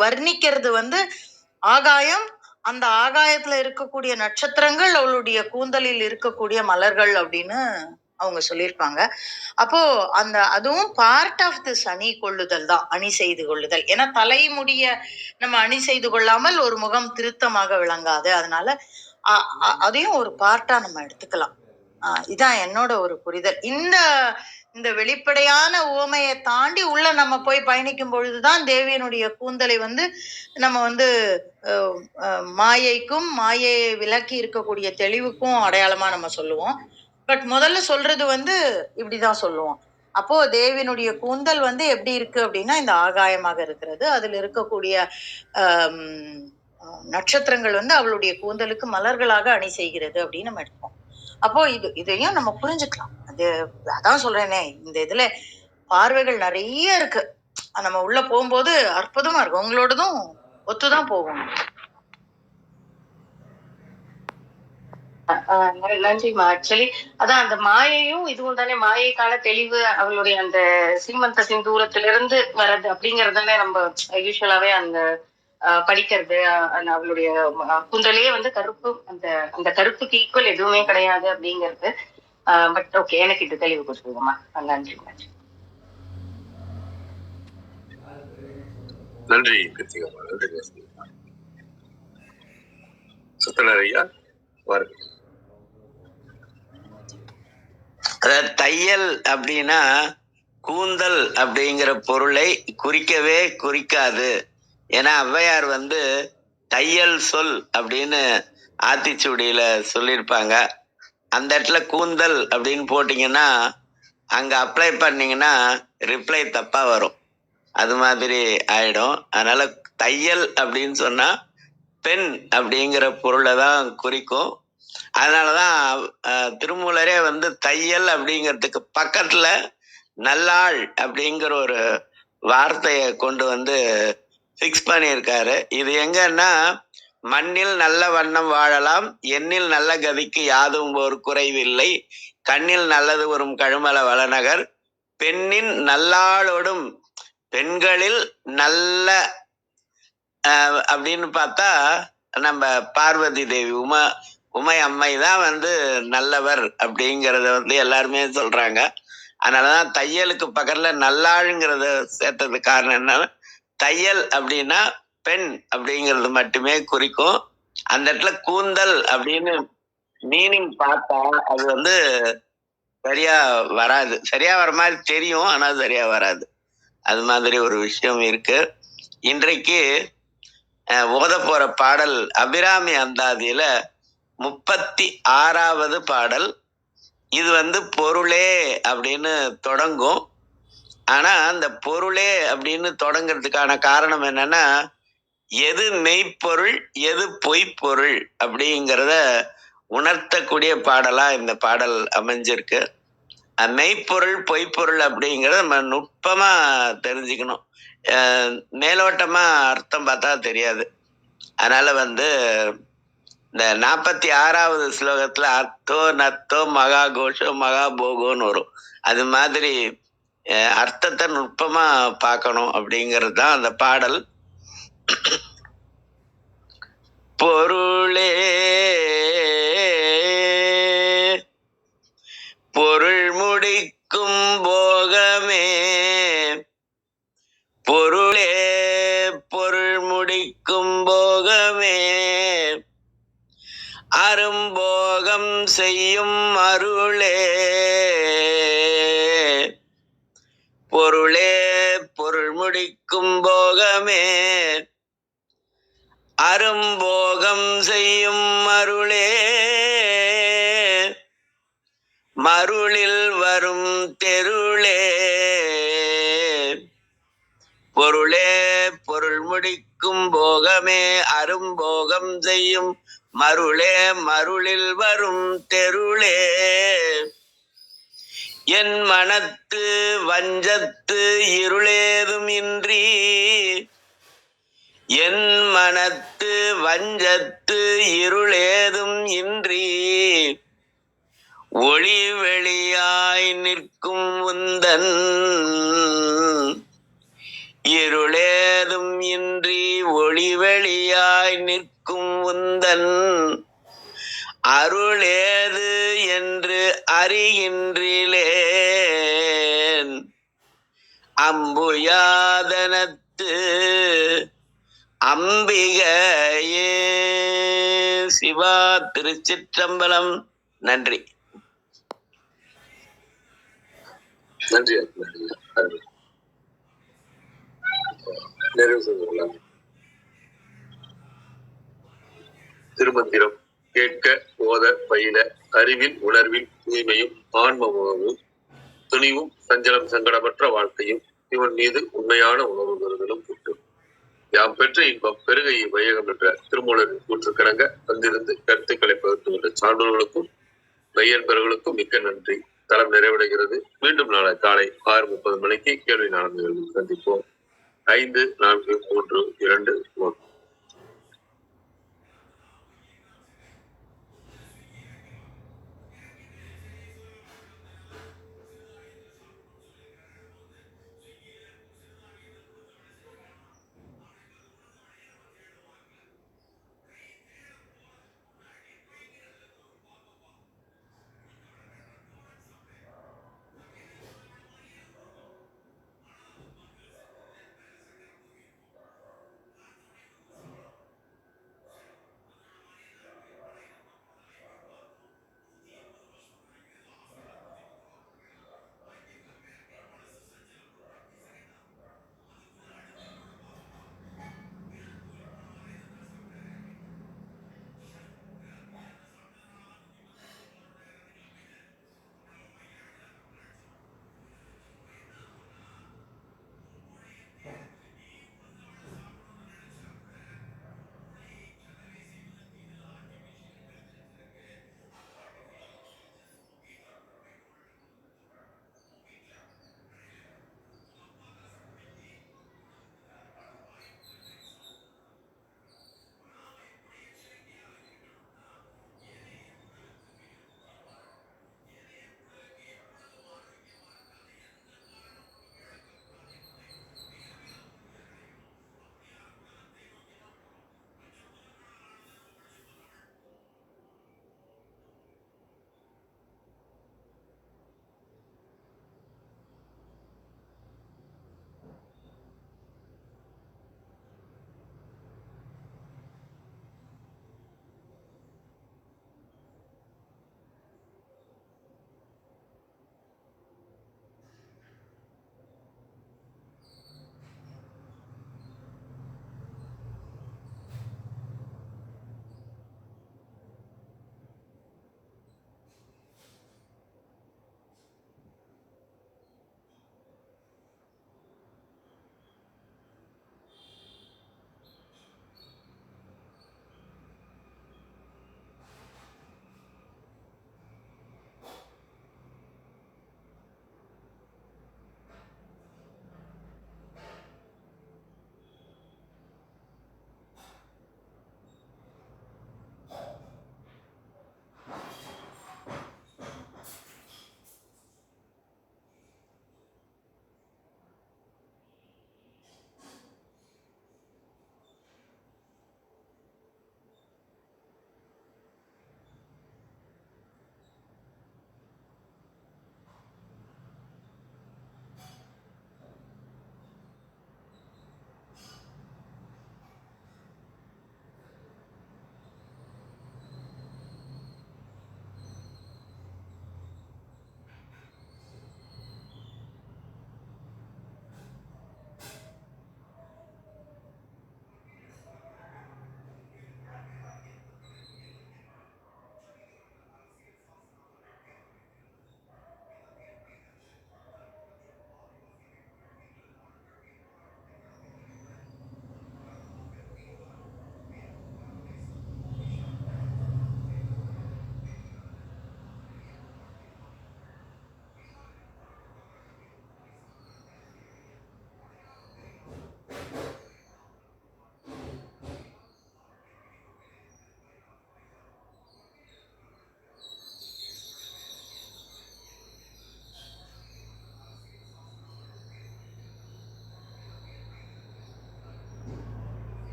Speaker 8: வர்ணிக்கிறது வந்து ஆகாயம், அந்த ஆகாயத்துல இருக்கக்கூடிய நட்சத்திரங்கள், அவளுடைய கூந்தலில் இருக்கக்கூடிய மலர்கள் அப்படின்னு அவங்க சொல்லியிருப்பாங்க. அப்போ அதுவும் பார்ட் ஆஃப் திஸ் அணி கொள்ளுதல் தான், அணி செய்து கொள்ளுதல். ஏன்னா தலைமுடிய நம்ம அணி செய்து கொள்ளாமல் ஒரு முகம் திருத்தமாக விளங்காது. அதனால அதையும் ஒரு பார்ட்டா நம்ம எடுத்துக்கலாம். இதான் என்னோட ஒரு புரிதல். இந்த வெளிப்படையான உவமையை தாண்டி உள்ள நம்ம போய் பயணிக்கும் பொழுதுதான் தேவியனுடைய கூந்தலை வந்து நம்ம வந்து மாயைக்கும், மாயையை விலக்கி இருக்கக்கூடிய தெளிவுக்கும் அடையாளமா நம்ம சொல்லுவோம். பட் முதல்ல சொல்றது வந்து இப்படிதான் சொல்லுவோம். அப்போ தேவியனுடைய கூந்தல் வந்து எப்படி இருக்கு அப்படின்னா இந்த ஆகாயமாக இருக்கிறது. அதுல இருக்கக்கூடிய நட்சத்திரங்கள் வந்து அவளுடைய கூந்தலுக்கு மலர்களாக அணி செய்கிறது அப்படின்னு நம்ம எடுப்போம். அப்போ இதையும் நம்ம புரிஞ்சுக்கலாம். அதான் சொல்றேனே, இந்த இதுல பார்வைகள் நிறைய இருக்கு. நம்ம உள்ள போகும்போது அற்புதமா இருக்கும். உங்களோடதும் ஒத்துதான் போகும்.
Speaker 7: நன்றிமா. ஆக்சுவலி அதான் அந்த மாயையும் இதுவும் தானே, மாயைக்கான தெளிவு அவளுடைய அந்த சீமந்த சிந்தூரத்திலிருந்து வர்றது அப்படிங்கறதானே நம்ம யூஸ்வலாவே அந்த படிக்கிறது. அவளுடைய குந்தலே வந்து கருப்பு, அந்த கருப்புக்கு ஈக்குவல் எதுவுமே கிடையாது அப்படிங்கிறது. பட் ஓகே, எனக்கு இது தெளிவு கொடுத்துருங்கம்மா. நன்றி.
Speaker 3: நன்றி கிருத்திகம்மா, நன்றி சுத்தனரையா.
Speaker 1: அதாவது தையல் அப்படின்னா கூந்தல் அப்படிங்கிற பொருளை குறிக்கவே குறிக்காது. ஏன்னா ஔவையார் வந்து தையல் சொல் அப்படின்னு ஆத்திச்சூடியில சொல்லியிருப்பாங்க. அந்த இடத்துல கூந்தல் அப்படின்னு போட்டிங்கன்னா அங்கே அப்ளை பண்ணிங்கன்னா ரிப்ளை தப்பாக வரும். அது மாதிரி ஆயிடும். அதனால தையல் அப்படின்னு சொன்னால் பெண் அப்படிங்கிற பொருளை தான் குறிக்கும். அதனாலதான் திருமூலரே வந்து தையல் அப்படிங்கிறதுக்கு பக்கத்துல நல்லாள் அப்படிங்கிற ஒரு வார்த்தையை கொண்டு வந்து ஃபிக்ஸ் பண்ணியிருக்காரு. இது எங்கன்னா மண்ணில் நல்ல வண்ணம் வாழலாம், எண்ணில் நல்ல கதிக்கு யாதும் ஒரு குறைவில்லை, கண்ணில் நல்லது வரும் கழுமல வளநகர், பெண்ணின் நல்லாளோடும், பெண்களில் நல்ல அப்படின்னு பார்த்தா நம்ம பார்வதி தேவி உமை அம்மை தான் வந்து நல்லவர் அப்படிங்கிறத வந்து எல்லாருமே சொல்றாங்க. அதனாலதான் தையலுக்கு பக்கத்துல நல்லாளுங்கிறத சேர்த்தது காரணம் என்னன்னா தையல் அப்படின்னா பெண் அப்படிங்கிறது மட்டுமே குறிக்கும். அந்த இடத்துல கூந்தல் அப்படின்னு மீனிங் பார்த்தா அது வந்து சரியா வராது. சரியா வர மாதிரி தெரியும், ஆனா சரியா வராது. அது மாதிரி ஒரு விஷயம் இருக்கு. இன்றைக்கு ஓத போற பாடல் அபிராமி அந்தாதியில 36வது பாடல். இது வந்து பொருளே அப்படின்னு தொடங்கும். ஆனா அந்த பொருளே அப்படின்னு தொடங்கிறதுக்கான காரணம் என்னன்னா, எது மெய்ப்பொருள் எது பொய்ப்பொருள் அப்படிங்கிறத உணர்த்தக்கூடிய பாடலா இந்த பாடல் அமைஞ்சிருக்கு. மெய்ப்பொருள் பொய்ப்பொருள் அப்படிங்கிறத நம்ம நுட்பமா தெரிஞ்சுக்கணும். மேலோட்டமா அர்த்தம் பார்த்தா தெரியாது. அதனால வந்து இந்த 46வது ஸ்லோகத்துல அர்த்தோ நத்தோ மகா கோஷோ மகா போகோன்னு வரும். அது மாதிரி அர்த்தத்தை நுட்பமா பார்க்கணும் அப்படிங்கிறது தான் அந்த பாடல். பொருளே பொருள் முடிக்கும் போகமே, பொருளே பொருள் முடிக்கும் போகமே, அரும்போகம் செய்யும் அருளே, பொருளே பொருள் முடிக்கும் போகமே, அரும்போகம் செய்யும் அருளே, மருளில் வரும் தெருளே, பொருளே பொருள் முடிக்கும் போகமே, அரும்போகம் செய்யும் மருளே, மருளில் வரும் தெருளே, என் மனத்து வஞ்சத்து இருளேதும் இன்றி, என் மனத்து வஞ்சத்து இருளேதும் இன்றி, ஒளி வெளியாய் நிற்கும் உந்தன், இருளேதும் இன்றி ஒளி வெளியாய் நிற்கும் உந்தன், அருளேது என்று அறிகின்றிலேன், அம்புயாதனத்து அம்பிகையே. சிவா திருச்சிற்றம்பலம். நன்றி.
Speaker 3: நன்றி. நிறைவு செய்துள்ளோம். திருமந்திரம் கேட்க ஓத பயில அறிவில் உணர்வில் தூய்மையும் ஆன்ம உணர்வும் துணிவும் சஞ்சலம் சங்கடமற்ற வாழ்க்கையும் இவன் மீது உண்மையான உணர்வு பெறுதலும் கிட்டும். யாம் பெற்ற இன்பம் பெருகை வையகம் என்ற திருமூலரின் கூற்றுக்கிணங்க வந்திருந்து கருத்துக்களை பகிர்ந்துள்ள சான்றோர்களுக்கும் மெய்யன்பர்களுக்கும் மிக்க நன்றி. தளம் நிறைவடைகிறது. மீண்டும் நாளை காலை 6:30 மணிக்கு கேள்வி நாள் சந்திப்போம். 5, 4, 3, 2, 1.